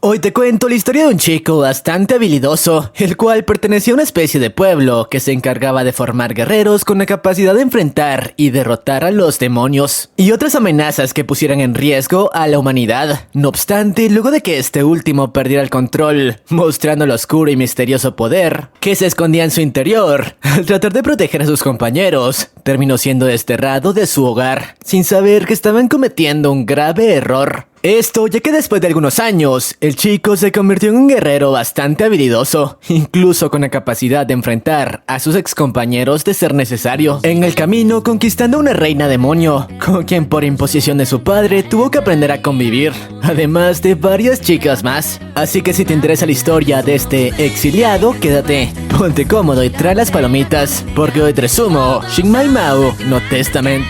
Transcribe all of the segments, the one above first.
Hoy te cuento la historia de un chico bastante habilidoso, el cual pertenecía a una especie de pueblo que se encargaba de formar guerreros con la capacidad de enfrentar y derrotar a los demonios y otras amenazas que pusieran en riesgo a la humanidad. No obstante, luego de que este último perdiera el control, mostrando el oscuro y misterioso poder que se escondía en su interior, al tratar de proteger a sus compañeros, terminó siendo desterrado de su hogar, sin saber que estaban cometiendo un grave error. Esto ya que después de algunos años, el chico se convirtió en un guerrero bastante habilidoso, incluso con la capacidad de enfrentar a sus excompañeros de ser necesario. En el camino, conquistando a una reina demonio, con quien por imposición de su padre tuvo que aprender a convivir, además de varias chicas más. Así que si te interesa la historia de este exiliado, quédate, ponte cómodo y trae las palomitas, porque hoy te resumo Shinmai Mao no Testament.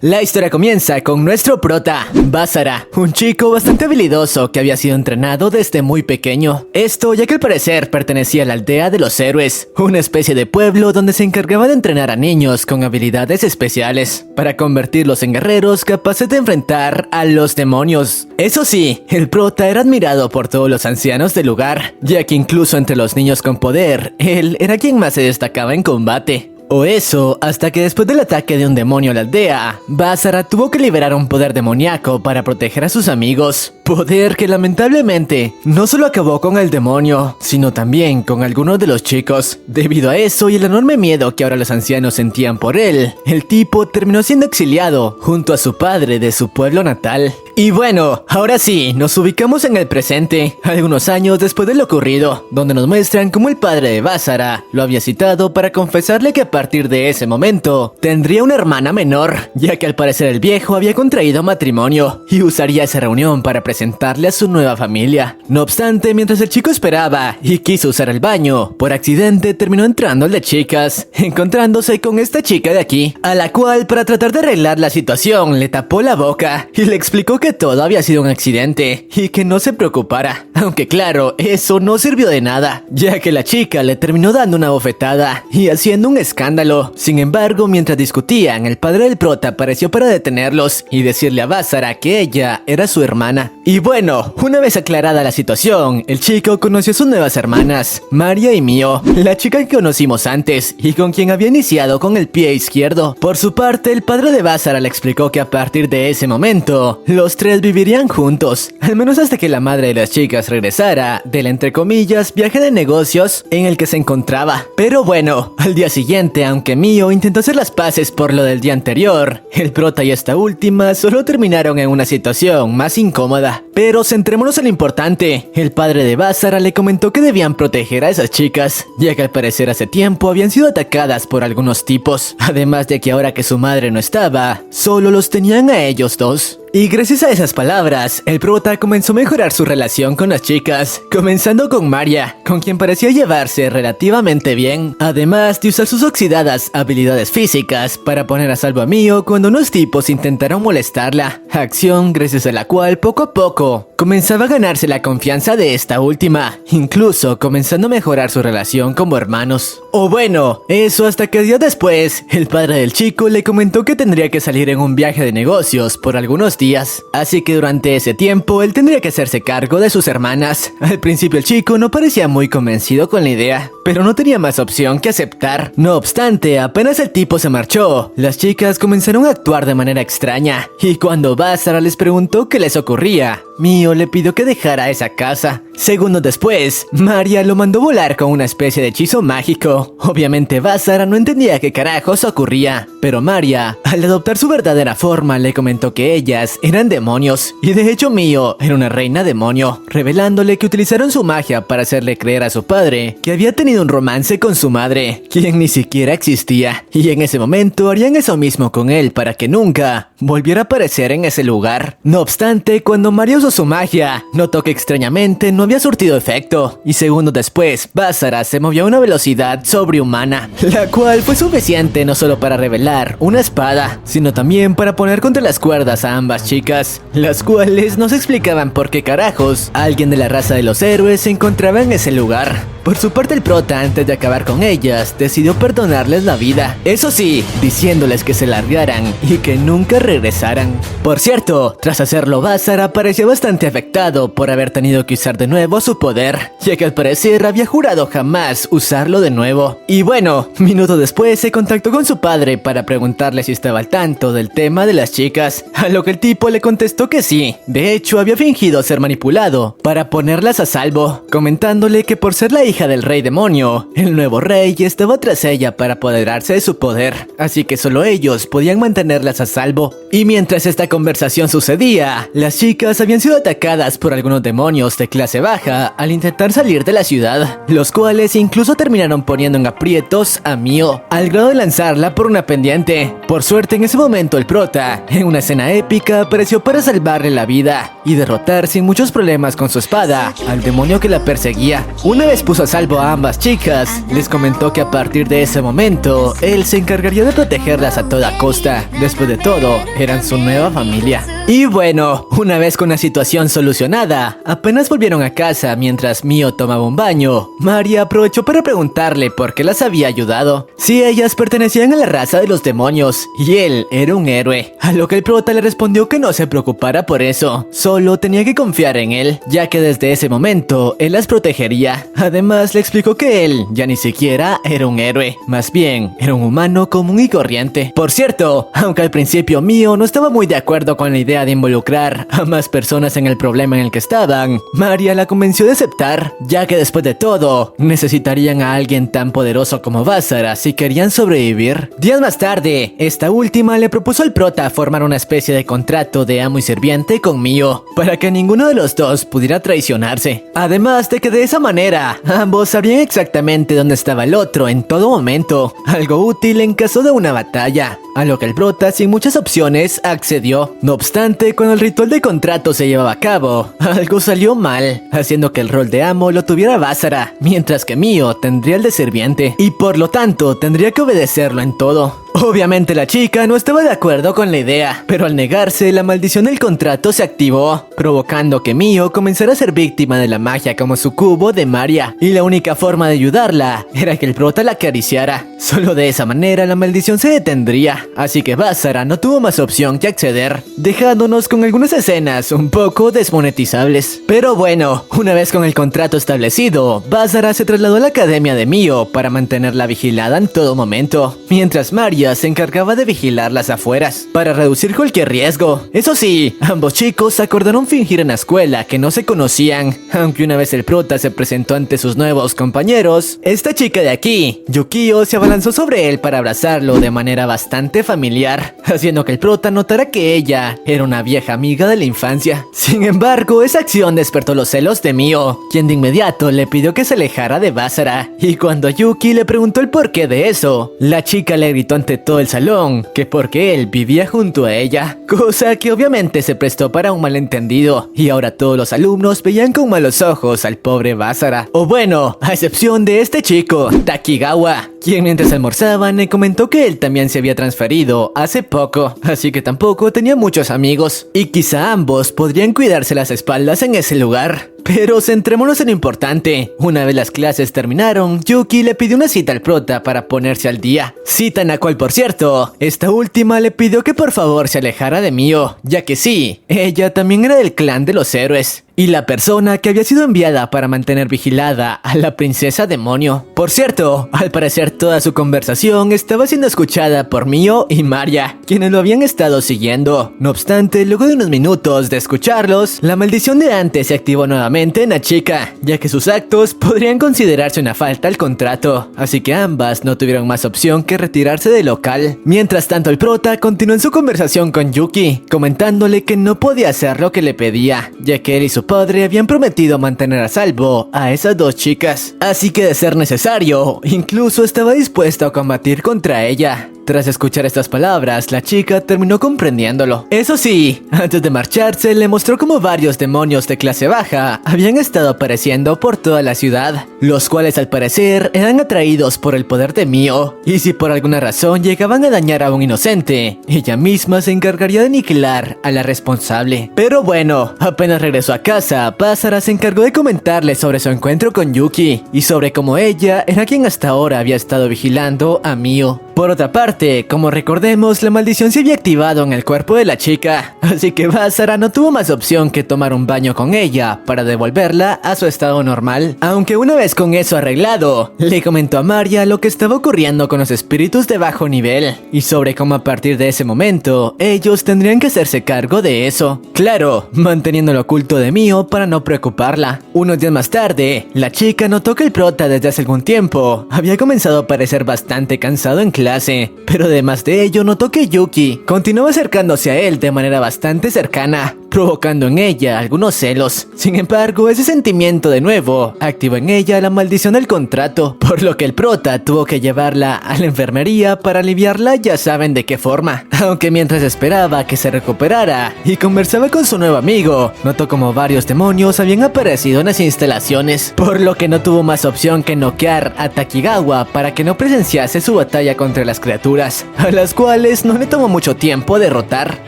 La historia comienza con nuestro prota, Basara, un chico bastante habilidoso que había sido entrenado desde muy pequeño. Esto ya que al parecer pertenecía a la aldea de los héroes, una especie de pueblo donde se encargaba de entrenar a niños con habilidades especiales, para convertirlos en guerreros capaces de enfrentar a los demonios. Eso sí, el prota era admirado por todos los ancianos del lugar, ya que incluso entre los niños con poder, él era quien más se destacaba en combate. O eso, hasta que después del ataque de un demonio a la aldea, Basara tuvo que liberar un poder demoníaco para proteger a sus amigos. Poder que lamentablemente no solo acabó con el demonio, sino también con algunos de los chicos. Debido a eso y el enorme miedo que ahora los ancianos sentían por él, el tipo terminó siendo exiliado junto a su padre de su pueblo natal. Y bueno, ahora sí, nos ubicamos en el presente, algunos años después de lo ocurrido, donde nos muestran cómo el padre de Basara lo había citado para confesarle que a partir de ese momento tendría una hermana menor, ya que al parecer el viejo había contraído matrimonio y usaría esa reunión para presentarle a su nueva familia. No obstante, mientras el chico esperaba y quiso usar el baño, por accidente terminó entrando el de chicas, encontrándose con esta chica de aquí, a la cual para tratar de arreglar la situación le tapó la boca y le explicó que todo había sido un accidente y que no se preocupara. Aunque claro, eso no sirvió de nada, ya que la chica le terminó dando una bofetada y haciendo un escándalo. Sin embargo, mientras discutían, el padre del prota apareció para detenerlos y decirle a Basara que ella era su hermana. Y bueno, una vez aclarada la situación, el chico conoció a sus nuevas hermanas, Maria y Mio, la chica que conocimos antes y con quien había iniciado con el pie izquierdo. Por su parte, el padre de Basara le explicó que a partir de ese momento, los tres vivirían juntos, al menos hasta que la madre de las chicas regresara del entre comillas viaje de negocios en el que se encontraba. Pero bueno, al día siguiente, aunque Mio intentó hacer las paces por lo del día anterior, el prota y esta última solo terminaron en una situación más incómoda. Pero centrémonos en lo importante, el padre de Basara le comentó que debían proteger a esas chicas, ya que al parecer hace tiempo habían sido atacadas por algunos tipos, además de que ahora que su madre no estaba, solo los tenían a ellos dos. Y gracias a esas palabras, el prota comenzó a mejorar su relación con las chicas, comenzando con Maria, con quien parecía llevarse relativamente bien, además de usar sus oxidadas habilidades físicas para poner a salvo a Mio cuando unos tipos intentaron molestarla, acción gracias a la cual poco a poco comenzaba a ganarse la confianza de esta última, incluso comenzando a mejorar su relación como hermanos. O bueno, eso hasta que días después, el padre del chico le comentó que tendría que salir en un viaje de negocios por algunos días, así que durante ese tiempo él tendría que hacerse cargo de sus hermanas. Al principio el chico no parecía muy convencido con la idea, pero no tenía más opción que aceptar. No obstante, apenas el tipo se marchó, las chicas comenzaron a actuar de manera extraña, y cuando Basara les preguntó qué les ocurría, Mio le pidió que dejara esa casa. Segundos después, Maria lo mandó volar con una especie de hechizo mágico. Obviamente Basara no entendía qué carajos ocurría, pero Maria, al adoptar su verdadera forma, le comentó que ellas eran demonios, y de hecho Mio era una reina demonio, revelándole que utilizaron su magia para hacerle creer a su padre que había tenido un romance con su madre, quien ni siquiera existía, y en ese momento harían eso mismo con él para que nunca volviera a aparecer en ese lugar. No obstante, cuando Mario usó su magia, notó que extrañamente no había surtido efecto, y segundos después, Basara se movió a una velocidad sobrehumana, la cual fue suficiente no solo para revelar una espada, sino también para poner contra las cuerdas a ambas chicas, las cuales no se explicaban por qué carajos alguien de la raza de los héroes se encontraba en ese lugar. Por su parte, el prota, antes de acabar con ellas, decidió perdonarles la vida. Eso sí, diciéndoles que se largaran y que nunca regresaran. Por cierto, tras hacerlo, Basara pareció bastante afectado por haber tenido que usar de nuevo su poder, ya que al parecer había jurado jamás usarlo de nuevo. Y bueno, minutos después se contactó con su padre para preguntarle si estaba al tanto del tema de las chicas, a lo que el tipo le contestó que sí. De hecho, había fingido ser manipulado para ponerlas a salvo, comentándole que por ser la hija del rey demonio, el nuevo rey estaba tras ella para apoderarse de su poder, así que solo ellos podían mantenerlas a salvo. Y mientras esta conversación sucedía, las chicas habían sido atacadas por algunos demonios de clase baja al intentar salir de la ciudad, los cuales incluso terminaron poniendo en aprietos a Mio, al grado de lanzarla por una pendiente. Por suerte, en ese momento el prota, en una escena épica, apareció para salvarle la vida y derrotar sin muchos problemas con su espada al demonio que la perseguía. Una vez puso a salvo a ambas chicas, les comentó que a partir de ese momento, él se encargaría de protegerlas a toda costa. Después de todo, eran su nueva familia. Y bueno, una vez con la situación solucionada, apenas volvieron a casa mientras Mio tomaba un baño, Maria aprovechó para preguntarle por qué las había ayudado, si ellas pertenecían a la raza de los demonios y él era un héroe, a lo que el prota le respondió que no se preocupara por eso, solo tenía que confiar en él, ya que desde ese momento él las protegería. Además le explicó que él ya ni siquiera era un héroe, más bien era un humano común y corriente. Por cierto, aunque al principio Mio no estaba muy de acuerdo con la idea de involucrar a más personas en el problema en el que estaban, Maria la convenció de aceptar, ya que después de todo, necesitarían a alguien tan poderoso como Basara si querían sobrevivir. Días más tarde, esta última le propuso al prota formar una especie de contrato de amo y sirviente con Mio, para que ninguno de los dos pudiera traicionarse. Además de que de esa manera, ambos sabrían exactamente dónde estaba el otro en todo momento, algo útil en caso de una batalla, a lo que el prota, sin muchas opciones, accedió. No obstante, cuando el ritual de contrato se llevaba a cabo, algo salió mal, haciendo que el rol de amo lo tuviera Basara, mientras que Mio tendría el de sirviente, y por lo tanto tendría que obedecerlo en todo. Obviamente la chica no estaba de acuerdo con la idea, pero al negarse, la maldición del contrato se activó, provocando que Mio comenzara a ser víctima de la magia como sucubo de Maria, y la única forma de ayudarla era que el prota la acariciara. Solo de esa manera la maldición se detendría, así que Basara no tuvo más opción que acceder, dejándonos con algunas escenas un poco desmonetizables. Pero bueno, una vez con el contrato establecido, Basara se trasladó a la academia de Mio para mantenerla vigilada en todo momento, mientras Maria se encargaba de vigilar las afueras para reducir cualquier riesgo. Eso sí, ambos chicos acordaron fingir en la escuela que no se conocían, aunque una vez el prota se presentó ante sus nuevos compañeros, esta chica de aquí, Yukio, se abalanzó sobre él para abrazarlo de manera bastante familiar, haciendo que el prota notara que ella era una vieja amiga de la infancia. Sin embargo, esa acción despertó los celos de Mio, quien de inmediato le pidió que se alejara de Basara, y cuando Yuki le preguntó el porqué de eso, la chica le gritó ante todo el salón que porque él vivía junto a ella, cosa que obviamente se prestó para un malentendido, y ahora todos los alumnos veían con malos ojos al pobre Basara, o bueno, a excepción de este chico, Takigawa, quien mientras almorzaban le comentó que él también se había transferido hace poco, así que tampoco tenía muchos amigos, y quizá ambos podrían cuidarse las espaldas en ese lugar. Pero centrémonos en lo importante. Una vez las clases terminaron, Yuki le pidió una cita al prota para ponerse al día. Cita en la cual, por cierto, esta última le pidió que por favor se alejara de Mio, ya que sí, ella también era del clan de los héroes, y la persona que había sido enviada para mantener vigilada a la princesa demonio. Por cierto, al parecer toda su conversación estaba siendo escuchada por Mio y Maria, quienes lo habían estado siguiendo. No obstante, luego de unos minutos de escucharlos, la maldición de antes se activó nuevamente en la chica, ya que sus actos podrían considerarse una falta al contrato, así que ambas no tuvieron más opción que retirarse del local. Mientras tanto, el prota continuó en su conversación con Yuki, comentándole que no podía hacer lo que le pedía, ya que él y su padre habían prometido mantener a salvo a esas dos chicas, así que de ser necesario, incluso estaba dispuesto a combatir contra ella. Tras escuchar estas palabras, la chica terminó comprendiéndolo. Eso sí, antes de marcharse, le mostró cómo varios demonios de clase baja habían estado apareciendo por toda la ciudad, los cuales al parecer eran atraídos por el poder de Mio, y si por alguna razón llegaban a dañar a un inocente, ella misma se encargaría de aniquilar a la responsable. Pero bueno, apenas regresó a casa, Basara se encargó de comentarle sobre su encuentro con Yuki, y sobre cómo ella era quien hasta ahora había estado vigilando a Mio. Por otra parte, como recordemos, la maldición se había activado en el cuerpo de la chica, así que Basara no tuvo más opción que tomar un baño con ella para devolverla a su estado normal. Aunque una vez con eso arreglado, le comentó a Maria lo que estaba ocurriendo con los espíritus de bajo nivel, y sobre cómo a partir de ese momento, ellos tendrían que hacerse cargo de eso. Claro, manteniéndolo oculto de Mio para no preocuparla. Unos días más tarde, la chica notó que el prota desde hace algún tiempo había comenzado a parecer bastante cansado en clase, pero además de ello notó que Yuki continuaba acercándose a él de manera bastante cercana, provocando en ella algunos celos. Sin embargo, ese sentimiento de nuevo activó en ella la maldición del contrato, por lo que el prota tuvo que llevarla a la enfermería para aliviarla, ya saben de qué forma. Aunque mientras esperaba que se recuperara y conversaba con su nuevo amigo, notó como varios demonios habían aparecido en las instalaciones, por lo que no tuvo más opción que noquear a Takigawa para que no presenciase su batalla contra las criaturas, a las cuales no le tomó mucho tiempo derrotar.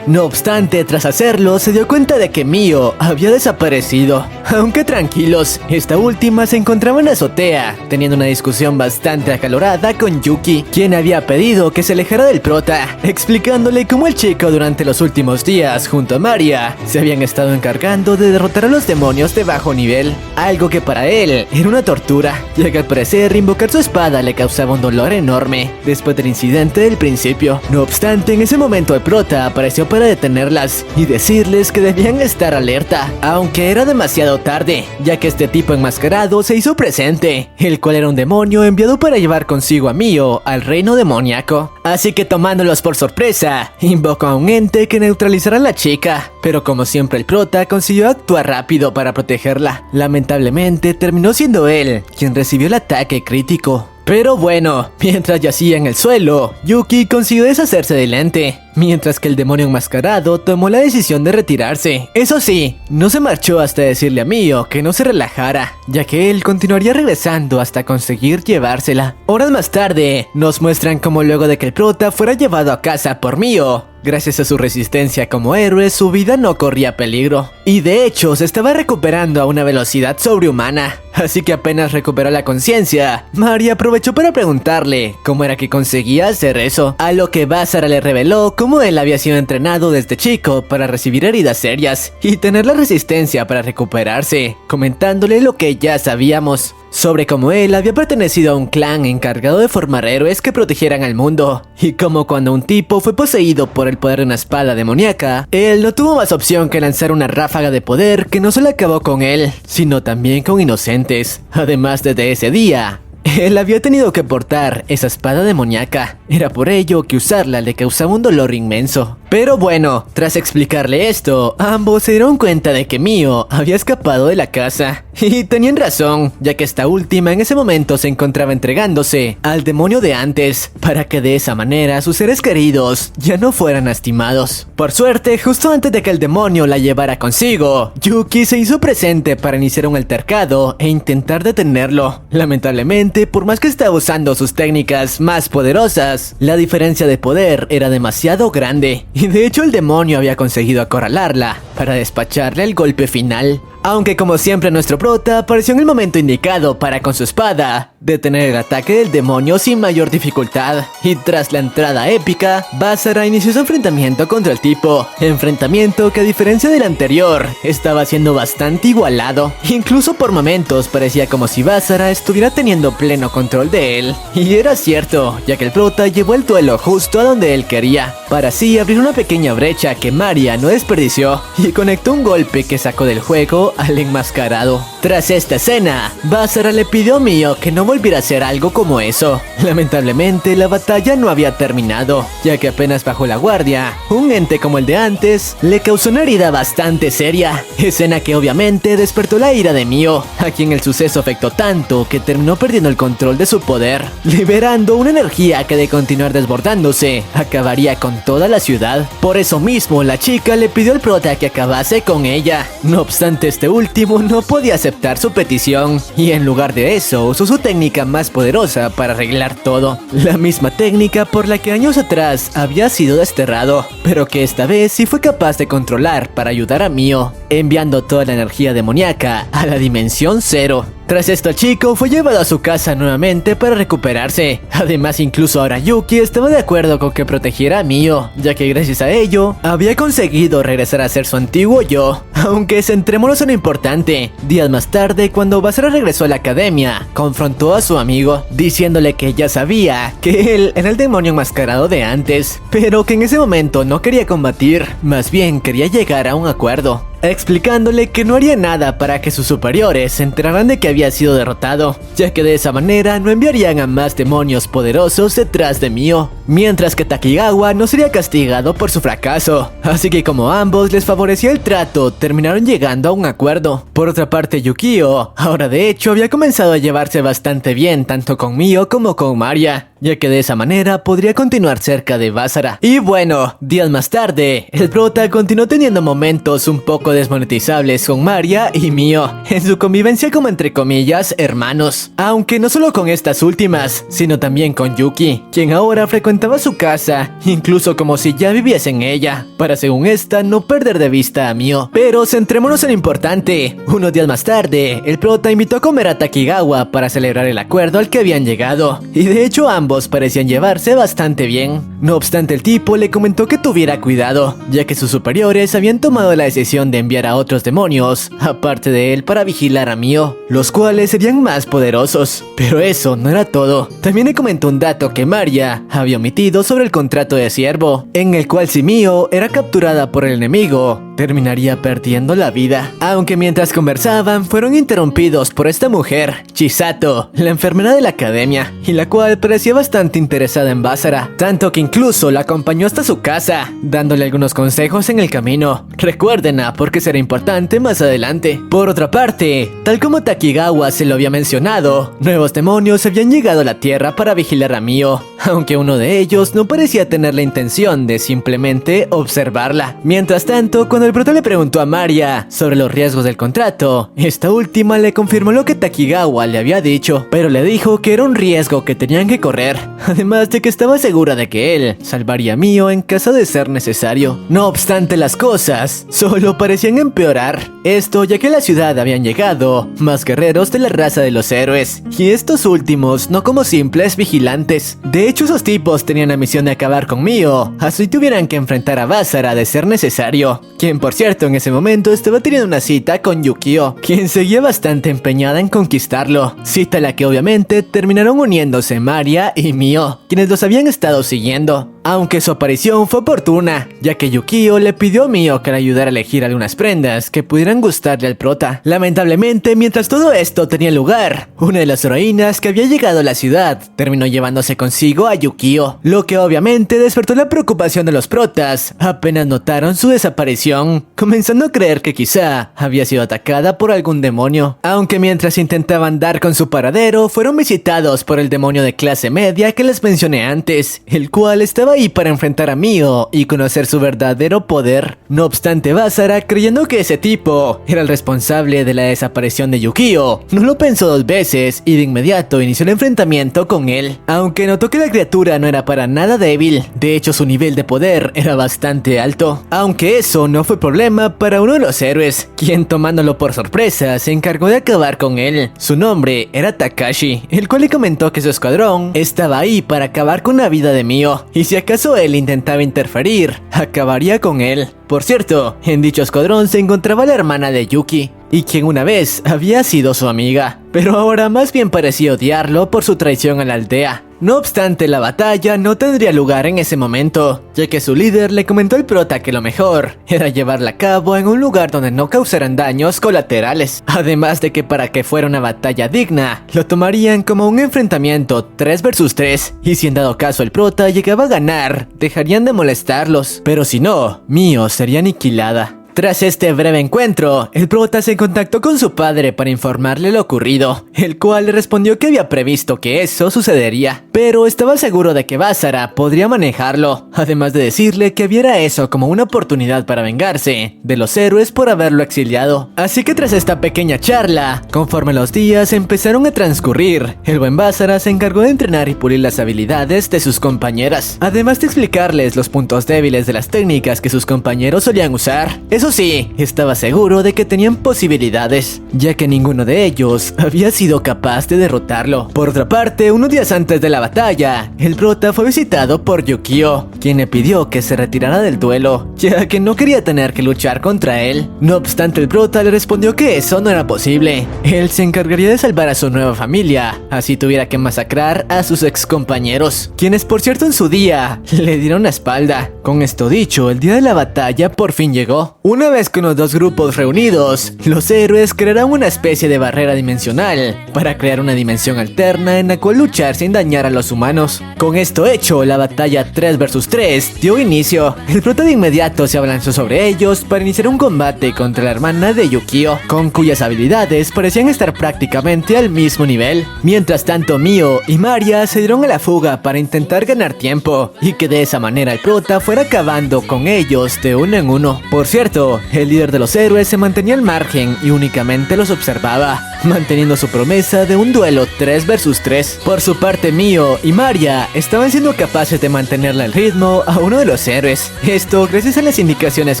No obstante, tras hacerlo, se dio cuenta de que Mio había desaparecido. Aunque tranquilos, esta última se encontraba en la azotea, teniendo una discusión bastante acalorada con Yuki, quien había pedido que se alejara del prota, explicándole cómo el chico durante los últimos días, junto a Maria, se habían estado encargando de derrotar a los demonios de bajo nivel, algo que para él era una tortura, ya que al parecer invocar su espada le causaba un dolor enorme, después del incidente del principio. No obstante, en ese momento el prota apareció para detenerlas y decirles que debían estar alerta, aunque era demasiado tarde, ya que este tipo enmascarado se hizo presente, el cual era un demonio enviado para llevar consigo a Mio al reino demoníaco. Así que tomándolos por sorpresa, invocó a un ente que neutralizara a la chica, pero como siempre el prota consiguió actuar rápido para protegerla. Lamentablemente terminó siendo él quien recibió el ataque crítico. Pero bueno, mientras yacía en el suelo, Yuki consiguió deshacerse del ente, mientras que el demonio enmascarado tomó la decisión de retirarse. Eso sí, no se marchó hasta decirle a Mio que no se relajara, ya que él continuaría regresando hasta conseguir llevársela. Horas más tarde, nos muestran cómo luego de que el prota fuera llevado a casa por Mio, gracias a su resistencia como héroe, su vida no corría peligro. Y de hecho, se estaba recuperando a una velocidad sobrehumana. Así que apenas recuperó la conciencia, Maria aprovechó para preguntarle cómo era que conseguía hacer eso. A lo que Basara le reveló cómo él había sido entrenado desde chico para recibir heridas serias y tener la resistencia para recuperarse, comentándole lo que ya sabíamos sobre cómo él había pertenecido a un clan encargado de formar héroes que protegieran al mundo, y cómo cuando un tipo fue poseído por el poder de una espada demoníaca, él no tuvo más opción que lanzar una ráfaga de poder que no solo acabó con él, sino también con inocentes. Además, desde ese día, él había tenido que portar esa espada demoníaca. Era por ello que usarla le causaba un dolor inmenso. Pero bueno, tras explicarle esto, ambos se dieron cuenta de que Mio había escapado de la casa. Y tenían razón, ya que esta última en ese momento se encontraba entregándose al demonio de antes, para que de esa manera sus seres queridos ya no fueran lastimados. Por suerte, justo antes de que el demonio la llevara consigo, Yuki se hizo presente para iniciar un altercado e intentar detenerlo. Lamentablemente, por más que estaba usando sus técnicas más poderosas, la diferencia de poder era demasiado grande. Y de hecho el demonio había conseguido acorralarla para despacharle el golpe final. Aunque como siempre nuestro prota apareció en el momento indicado para con su espada detener el ataque del demonio sin mayor dificultad. Y tras la entrada épica, Basara inició su enfrentamiento contra el tipo. Enfrentamiento que a diferencia del anterior, estaba siendo bastante igualado. Incluso por momentos parecía como si Basara estuviera teniendo pleno control de él. Y era cierto, ya que el prota llevó el duelo justo a donde él quería, para así abrir una pequeña brecha que Maria no desperdició y conectó un golpe que sacó del juego al enmascarado. Tras esta escena, Basara le pidió a Mio que no volviera a hacer algo como eso. Lamentablemente, la batalla no había terminado, ya que apenas bajó la guardia, un ente como el de antes le causó una herida bastante seria, escena que obviamente despertó la ira de Mio, a quien el suceso afectó tanto que terminó perdiendo el control de su poder, liberando una energía que de continuar desbordándose, acabaría con toda la ciudad. Por eso mismo, la chica le pidió al prota que acabase con ella. No obstante, este último no podía aceptar su petición, y en lugar de eso, usó su técnica más poderosa para arreglar todo. La misma técnica por la que años atrás había sido desterrado, pero que esta vez sí fue capaz de controlar para ayudar a Mio, enviando toda la energía demoníaca a la dimensión 0. Tras esto, el chico fue llevado a su casa nuevamente para recuperarse. Además, incluso ahora Yuki estaba de acuerdo con que protegiera a Mio, ya que gracias a ello había conseguido regresar a ser su antiguo yo. Aunque centrémonos en lo importante, días más tarde, cuando Basara regresó a la academia, confrontó a su amigo, diciéndole que ya sabía que él era el demonio enmascarado de antes, pero que en ese momento no quería combatir, más bien quería llegar a un acuerdo, explicándole que no haría nada para que sus superiores se enteraran de que había sido derrotado, ya que de esa manera no enviarían a más demonios poderosos detrás de Mio, mientras que Takigawa no sería castigado por su fracaso. Así que como a ambos les favorecía el trato, terminaron llegando a un acuerdo. Por otra parte, Yukio ahora de hecho había comenzado a llevarse bastante bien tanto con Mio como con Maria, ya que de esa manera podría continuar cerca de Basara. Y bueno, días más tarde, el prota continuó teniendo momentos un poco desmonetizables con Maria y Mio, en su convivencia como entre comillas hermanos, aunque no solo con estas últimas, sino también con Yuki, quien ahora frecuentaba su casa, incluso como si ya viviese en ella, para según esta no perder de vista a Mio. Pero centrémonos en lo importante. Unos días más tarde, el prota invitó a comer a Takigawa para celebrar el acuerdo al que habían llegado, y de hecho ambos parecían llevarse bastante bien. No obstante, el tipo le comentó que tuviera cuidado, ya que sus superiores habían tomado la decisión de enviar a otros demonios, aparte de él, para vigilar a Mio, los cuales serían más poderosos. Pero eso no era todo. También le comentó un dato que Maria había omitido sobre el contrato de siervo, en el cual si Mio era capturada por el enemigo, terminaría perdiendo la vida. Aunque mientras conversaban, fueron interrumpidos por esta mujer, Chisato, la enfermera de la academia, y la cual parecía bastante interesada en Basara, tanto que incluso la acompañó hasta su casa, dándole algunos consejos en el camino. Recuérdenla porque será importante más adelante. Por otra parte, tal como Takigawa se lo había mencionado, nuevos demonios habían llegado a la tierra para vigilar a Mio, aunque uno de ellos no parecía tener la intención de simplemente observarla. Mientras tanto, cuando el prota le preguntó a Maria sobre los riesgos del contrato, esta última le confirmó lo que Takigawa le había dicho, pero le dijo que era un riesgo que tenían que correr, además de que estaba segura de que él salvaría a Mio en caso de ser necesario. No obstante, las cosas solo parecían empeorar, esto ya que a la ciudad habían llegado más guerreros de la raza de los héroes, y estos últimos no como simples vigilantes. De hecho, esos tipos tenían la misión de acabar con Mio, así tuvieran que enfrentar a Basara de ser necesario, quien por cierto en ese momento estaba teniendo una cita con Yukio, quien seguía bastante empeñada en conquistarlo, cita a la que obviamente terminaron uniéndose Maria y Mio, quienes los habían estado siguiendo. Aunque su aparición fue oportuna, ya que Yukio le pidió a Mio que le ayudara a elegir algunas prendas que pudieran gustarle al prota. Lamentablemente, mientras todo esto tenía lugar, una de las heroínas que había llegado a la ciudad terminó llevándose consigo a Yukio, lo que obviamente despertó la preocupación de los protas apenas notaron su desaparición, comenzando a creer que quizá había sido atacada por algún demonio. Aunque mientras intentaban dar con su paradero, fueron visitados por el demonio de clase media que les mencioné antes, el cual estaba ahí para enfrentar a Mio y conocer su verdadero poder. No obstante, Basara, creyendo que ese tipo era el responsable de la desaparición de Yukio, no lo pensó dos veces y de inmediato inició el enfrentamiento con él, aunque notó que la criatura no era para nada débil. De hecho, su nivel de poder era bastante alto, aunque eso no fue problema para uno de los héroes, quien tomándolo por sorpresa se encargó de acabar con él. Su nombre era Takashi, el cual le comentó que su escuadrón estaba ahí para acabar con la vida de Mio, y si acaso él intentaba interferir, acabaría con él. Por cierto, en dicho escuadrón se encontraba la hermana de Yuki, y quien una vez había sido su amiga, pero ahora más bien parecía odiarlo por su traición a la aldea. No obstante, la batalla no tendría lugar en ese momento, ya que su líder le comentó al prota que lo mejor era llevarla a cabo en un lugar donde no causaran daños colaterales. Además de que para que fuera una batalla digna, lo tomarían como un enfrentamiento 3 versus 3, y si en dado caso el prota llegaba a ganar, dejarían de molestarlos, pero si no, Mio sería aniquilada. Tras este breve encuentro, el prota se contactó con su padre para informarle lo ocurrido, el cual le respondió que había previsto que eso sucedería, pero estaba seguro de que Basara podría manejarlo, además de decirle que viera eso como una oportunidad para vengarse de los héroes por haberlo exiliado. Así que tras esta pequeña charla, conforme los días empezaron a transcurrir, el buen Basara se encargó de entrenar y pulir las habilidades de sus compañeras, además de explicarles los puntos débiles de las técnicas que sus compañeros solían usar. Eso sí, estaba seguro de que tenían posibilidades, ya que ninguno de ellos había sido capaz de derrotarlo. Por otra parte, unos días antes de la batalla, el prota fue visitado por Yukio, quien le pidió que se retirara del duelo, ya que no quería tener que luchar contra él. No obstante, el prota le respondió que eso no era posible. Él se encargaría de salvar a su nueva familia, así tuviera que masacrar a sus ex compañeros, quienes por cierto en su día le dieron la espalda. Con esto dicho, el día de la batalla por fin llegó. Una vez con los dos grupos reunidos, los héroes crearán una especie de barrera dimensional para crear una dimensión alterna en la cual luchar sin dañar a los humanos. Con esto hecho, la batalla 3 versus 3 dio inicio. El prota de inmediato se abalanzó sobre ellos para iniciar un combate contra la hermana de Yukio, con cuyas habilidades parecían estar prácticamente al mismo nivel. Mientras tanto, Mio y Maria se dieron a la fuga para intentar ganar tiempo, y que de esa manera el prota fuera acabando con ellos de uno en uno. Por cierto, el líder de los héroes se mantenía al margen y únicamente los observaba, manteniendo su promesa de un duelo 3 versus 3. Por su parte, Mio y Maria estaban siendo capaces de mantenerle el ritmo a uno de los héroes. Esto gracias a las indicaciones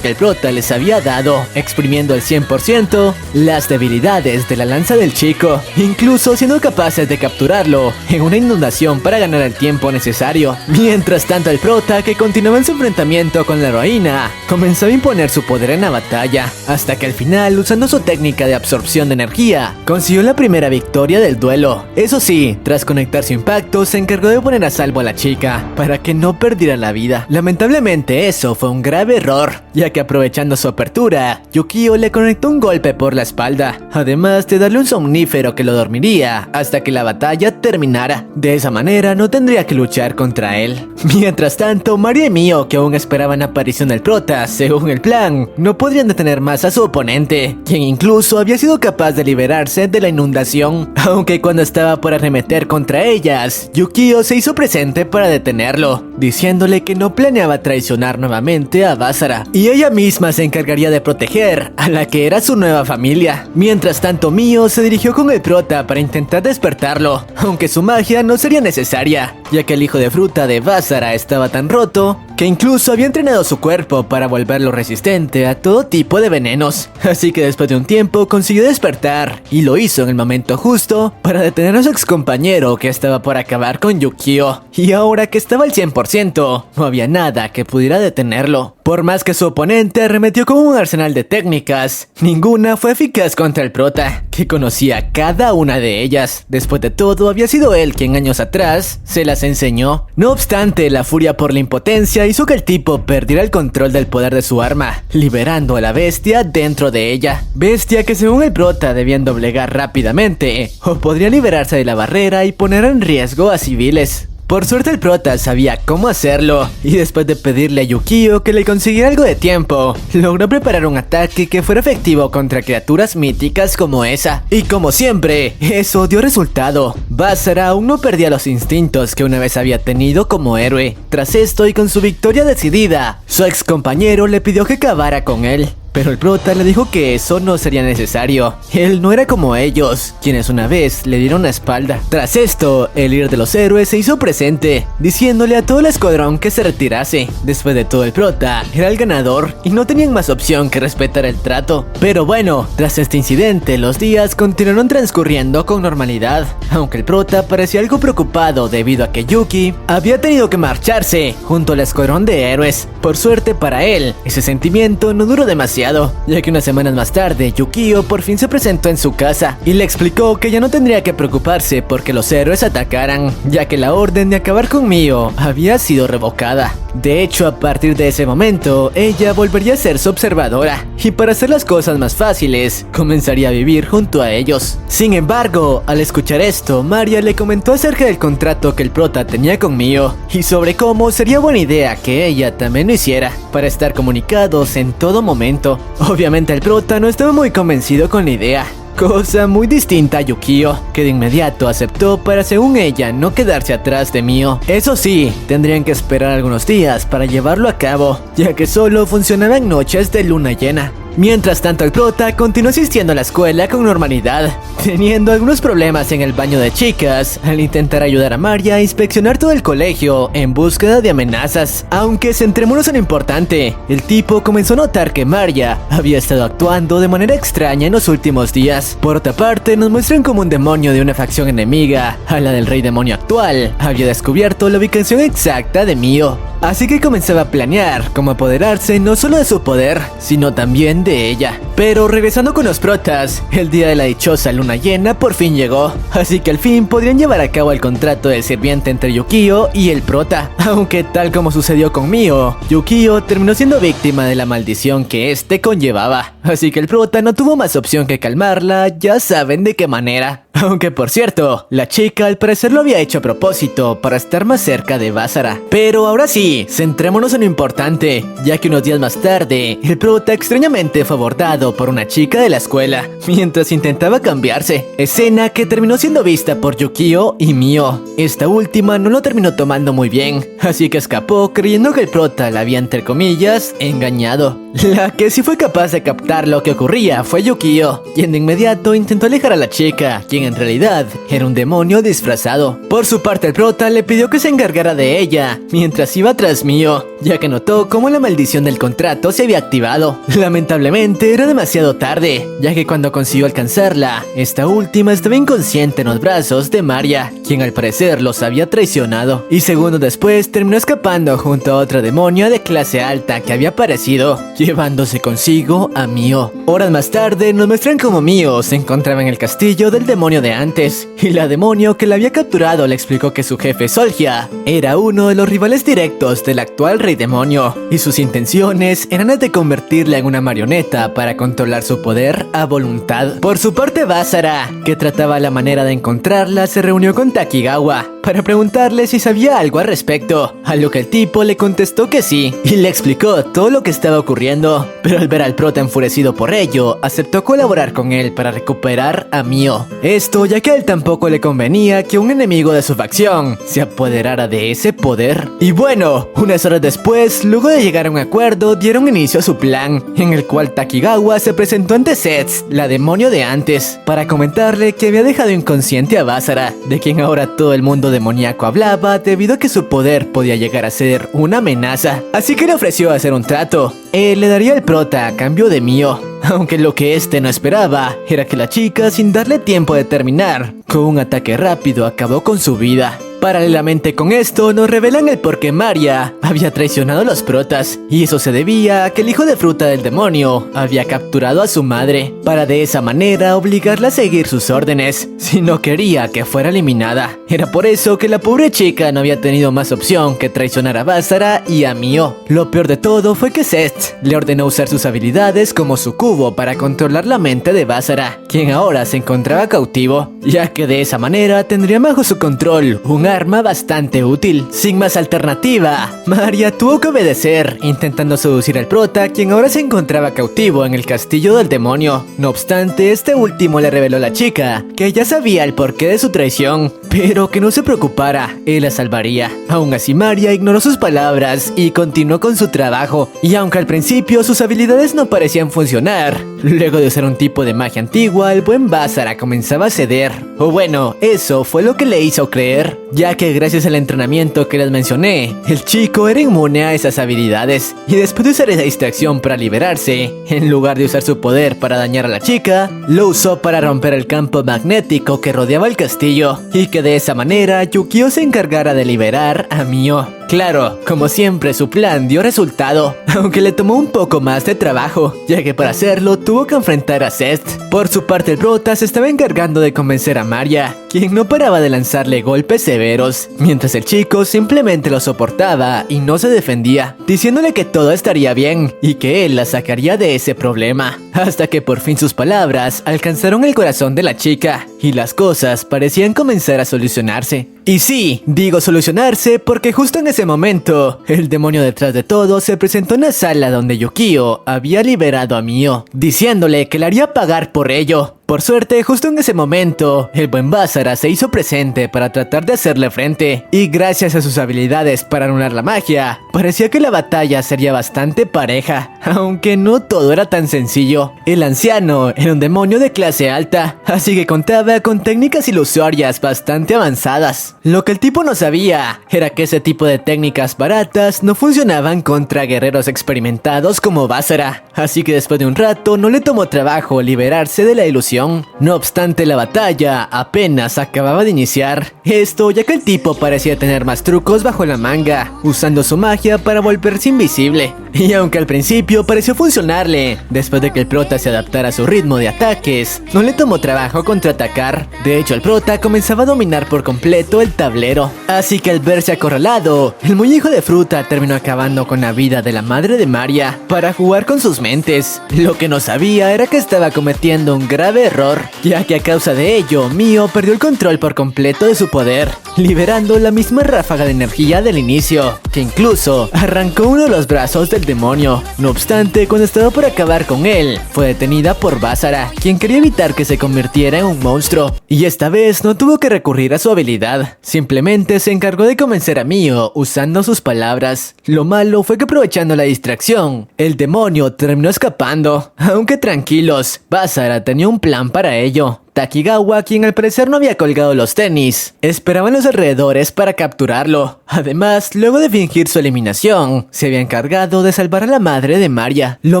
que el prota les había dado, exprimiendo al 100% las debilidades de la lanza del chico, incluso siendo capaces de capturarlo en una inundación para ganar el tiempo necesario. Mientras tanto, el prota, que continuaba en su enfrentamiento con la heroína, comenzó a imponer su poder en la batalla, hasta que al final, usando su técnica de absorción de energía, consiguió la primera victoria del duelo. Eso sí, tras conectar su impacto, se encargó de poner a salvo a la chica, para que no perdiera la vida. Lamentablemente eso fue un grave error, ya que aprovechando su apertura, Yukio le conectó un golpe por la espalda, además de darle un somnífero que lo dormiría hasta que la batalla terminara. De esa manera no tendría que luchar contra él. Mientras tanto, Maria y Mio, que aún esperaban la aparición del prota, según el plan, no podrían detener más a su oponente, quien incluso había sido capaz de liberarse de la inundación. Aunque cuando estaba por arremeter contra ellas, Yukio se hizo presente para detenerlo, diciéndole que no planeaba traicionar nuevamente a Basara, y ella misma se encargaría de proteger a la que era su nueva familia. Mientras tanto, Mio se dirigió con el prota para intentar despertarlo, aunque su magia no sería necesaria, ya que el hijo de fruta de Basara estaba tan roto que incluso había entrenado su cuerpo para volverlo resistente a todo tipo de venenos. Así que después de un tiempo consiguió despertar, y lo hizo en el momento justo para detener a su ex compañero que estaba por acabar con Yukio. Y ahora que estaba al 100%, no había nada que pudiera detenerlo. Por más que su oponente arremetió con un arsenal de técnicas, ninguna fue eficaz contra el prota, que conocía cada una de ellas. Después de todo, había sido él quien años atrás se las enseñó. No obstante, la furia por la impotencia hizo que el tipo perdiera el control del poder de su arma, liberando a la bestia dentro de ella. Bestia que según el prota debían doblegar rápidamente, o podría liberarse de la barrera y poner en riesgo a civiles. Por suerte el prota sabía cómo hacerlo, y después de pedirle a Yukio que le consiguiera algo de tiempo, logró preparar un ataque que fuera efectivo contra criaturas míticas como esa. Y como siempre, eso dio resultado. Basara aún no perdía los instintos que una vez había tenido como héroe. Tras esto, y con su victoria decidida, su ex compañero le pidió que acabara con él. Pero el prota le dijo que eso no sería necesario. Él no era como ellos, quienes una vez le dieron la espalda. Tras esto, el líder de los héroes se hizo presente, diciéndole a todo el escuadrón que se retirase. Después de todo, el prota era el ganador y no tenían más opción que respetar el trato. Pero bueno, tras este incidente, los días continuaron transcurriendo con normalidad, aunque el prota parecía algo preocupado debido a que Yuki había tenido que marcharse junto al escuadrón de héroes. Por suerte para él, ese sentimiento no duró demasiado, demasiado, ya que unas semanas más tarde Yukio por fin se presentó en su casa y le explicó que ya no tendría que preocuparse porque los héroes atacaran, ya que la orden de acabar con Mio había sido revocada. De hecho, a partir de ese momento, ella volvería a ser su observadora y para hacer las cosas más fáciles, comenzaría a vivir junto a ellos. Sin embargo, al escuchar esto, Maria le comentó acerca del contrato que el prota tenía con Mio y sobre cómo sería buena idea que ella también lo hiciera para estar comunicados en todo momento. Obviamente el prota no estaba muy convencido con la idea, cosa muy distinta a Yukio, que de inmediato aceptó para, según ella, no quedarse atrás de Mio. Eso sí, tendrían que esperar algunos días para llevarlo a cabo, ya que solo funcionaba en noches de luna llena. Mientras tanto, el prota continuó asistiendo a la escuela con normalidad, teniendo algunos problemas en el baño de chicas al intentar ayudar a Maria a inspeccionar todo el colegio en búsqueda de amenazas. Aunque centrémonos en lo importante, el tipo comenzó a notar que Maria había estado actuando de manera extraña en los últimos días. Por otra parte, nos muestran como un demonio de una facción enemiga a la del rey demonio actual había descubierto la ubicación exacta de Mio. Así que comenzaba a planear cómo apoderarse no solo de su poder, sino también de ella. Pero regresando con los protas, el día de la dichosa luna llena por fin llegó, así que al fin podrían llevar a cabo el contrato de sirviente entre Yukio y el prota. Aunque tal como sucedió con Mio, Yukio terminó siendo víctima de la maldición que este conllevaba, así que el prota no tuvo más opción que calmarla, ya saben de qué manera. Aunque por cierto, la chica al parecer lo había hecho a propósito para estar más cerca de Basara. Pero ahora sí, centrémonos en lo importante, ya que unos días más tarde, el prota extrañamente fue abordado por una chica de la escuela, mientras intentaba cambiarse, escena que terminó siendo vista por Yukio y Mio. Esta última no lo terminó tomando muy bien, así que escapó creyendo que el prota la había, entre comillas, engañado. La que sí fue capaz de captar lo que ocurría fue Yukio, quien de inmediato intentó alejar a la chica, quien en realidad era un demonio disfrazado. Por su parte, el prota le pidió que se encargara de ella mientras iba tras Mio, ya que notó cómo la maldición del contrato se había activado. Lamentablemente era demasiado tarde, ya que cuando consiguió alcanzarla, esta última estaba inconsciente en los brazos de Maria, quien al parecer los había traicionado, y segundos después terminó escapando junto a otra demonia de clase alta que había aparecido, llevándose consigo a Mio. Horas más tarde nos muestran cómo Mio se encontraba en el castillo del demonio de antes, y la demonio que la había capturado le explicó que su jefe Solgia era uno de los rivales directos del actual rey demonio, y sus intenciones eran las de convertirla en una marioneta para controlar su poder a voluntad. Por su parte, Basara, que trataba la manera de encontrarla, se reunió con Takigawa para preguntarle si sabía algo al respecto, a lo que el tipo le contestó que sí, y le explicó todo lo que estaba ocurriendo, pero al ver al prota enfurecido por ello, aceptó colaborar con él para recuperar a Mio. Esto ya que a él tampoco le convenía que un enemigo de su facción se apoderara de ese poder. Y bueno, unas horas después, luego de llegar a un acuerdo, dieron inicio a su plan, en el cual Takigawa se presentó ante Setz, la demonio de antes, para comentarle que había dejado inconsciente a Basara, de quien ahora todo el mundo demoníaco hablaba debido a que su poder podía llegar a ser una amenaza. Así que le ofreció hacer un trato. Él le daría el prota a cambio de Mio, aunque lo que este no esperaba era que la chica, sin darle tiempo de terminar, con un ataque rápido acabó con su vida. Paralelamente con esto, nos revelan el por qué Maria había traicionado a los protas, y eso se debía a que el hijo de fruta del demonio había capturado a su madre, para de esa manera obligarla a seguir sus órdenes, si no quería que fuera eliminada. Era por eso que la pobre chica no había tenido más opción que traicionar a Basara y a Mio. Lo peor de todo fue que Setz le ordenó usar sus habilidades como su cubo para controlar la mente de Basara, quien ahora se encontraba cautivo, ya que de esa manera tendría bajo su control un arma bastante útil. Sin más alternativa, Maria tuvo que obedecer, intentando seducir al prota, quien ahora se encontraba cautivo en el castillo del demonio. No obstante, este último le reveló a la chica que ya sabía el porqué de su traición, pero que no se preocupara, él la salvaría. Aún así, Maria ignoró sus palabras y continuó con su trabajo, y aunque al principio sus habilidades no parecían funcionar, luego de usar un tipo de magia antigua, el buen Basara comenzaba a ceder. O bueno, eso fue lo que le hizo creer, ya que gracias al entrenamiento que les mencioné, el chico era inmune a esas habilidades, y después de usar esa distracción para liberarse, en lugar de usar su poder para dañar a la chica, lo usó para romper el campo magnético que rodeaba el castillo, y que de esa manera Yukio se encargara de liberar a Mio. Claro, como siempre su plan dio resultado, aunque le tomó un poco más de trabajo, ya que para hacerlo tuvo que enfrentar a Seth. Por su parte el prota se estaba encargando de convencer a Maria, quien no paraba de lanzarle golpes severos, mientras el chico simplemente lo soportaba y no se defendía, diciéndole que todo estaría bien y que él la sacaría de ese problema, hasta que por fin sus palabras alcanzaron el corazón de la chica y las cosas parecían comenzar a solucionarse. Y sí, digo solucionarse porque justo en ese momento, el demonio detrás de todo se presentó en la sala donde Yukio había liberado a Mio, diciéndole que le haría pagar por ello. Por suerte, justo en ese momento, el buen Basara se hizo presente para tratar de hacerle frente, y gracias a sus habilidades para anular la magia, parecía que la batalla sería bastante pareja, aunque no todo era tan sencillo. El anciano era un demonio de clase alta, así que contaba con técnicas ilusorias bastante avanzadas. Lo que el tipo no sabía era que ese tipo de técnicas baratas no funcionaban contra guerreros experimentados como Basara, así que después de un rato no le tomó trabajo liberarse de la ilusión. No obstante, la batalla apenas acababa de iniciar. Esto ya que el tipo parecía tener más trucos bajo la manga, usando su magia para volverse invisible. Y aunque al principio pareció funcionarle, después de que el prota se adaptara a su ritmo de ataques, no le tomó trabajo contraatacar. De hecho, el prota comenzaba a dominar por completo el tablero. Así que al verse acorralado, el muy hijo de fruta terminó acabando con la vida de la madre de Maria para jugar con sus mentes. Lo que no sabía era que estaba cometiendo un grave error, ya que a causa de ello, Mio perdió el control por completo de su poder, liberando la misma ráfaga de energía del inicio, que incluso arrancó uno de los brazos del demonio. No obstante, cuando estaba por acabar con él, fue detenida por Basara, quien quería evitar que se convirtiera en un monstruo, y esta vez no tuvo que recurrir a su habilidad, simplemente se encargó de convencer a Mio usando sus palabras. Lo malo fue que aprovechando la distracción, el demonio terminó escapando, aunque tranquilos, Basara tenía un plan para ello. Takigawa, quien al parecer no había colgado los tenis, esperaba en los alrededores para capturarlo. Además, luego de fingir su eliminación, se había encargado de salvar a la madre de Maria. Lo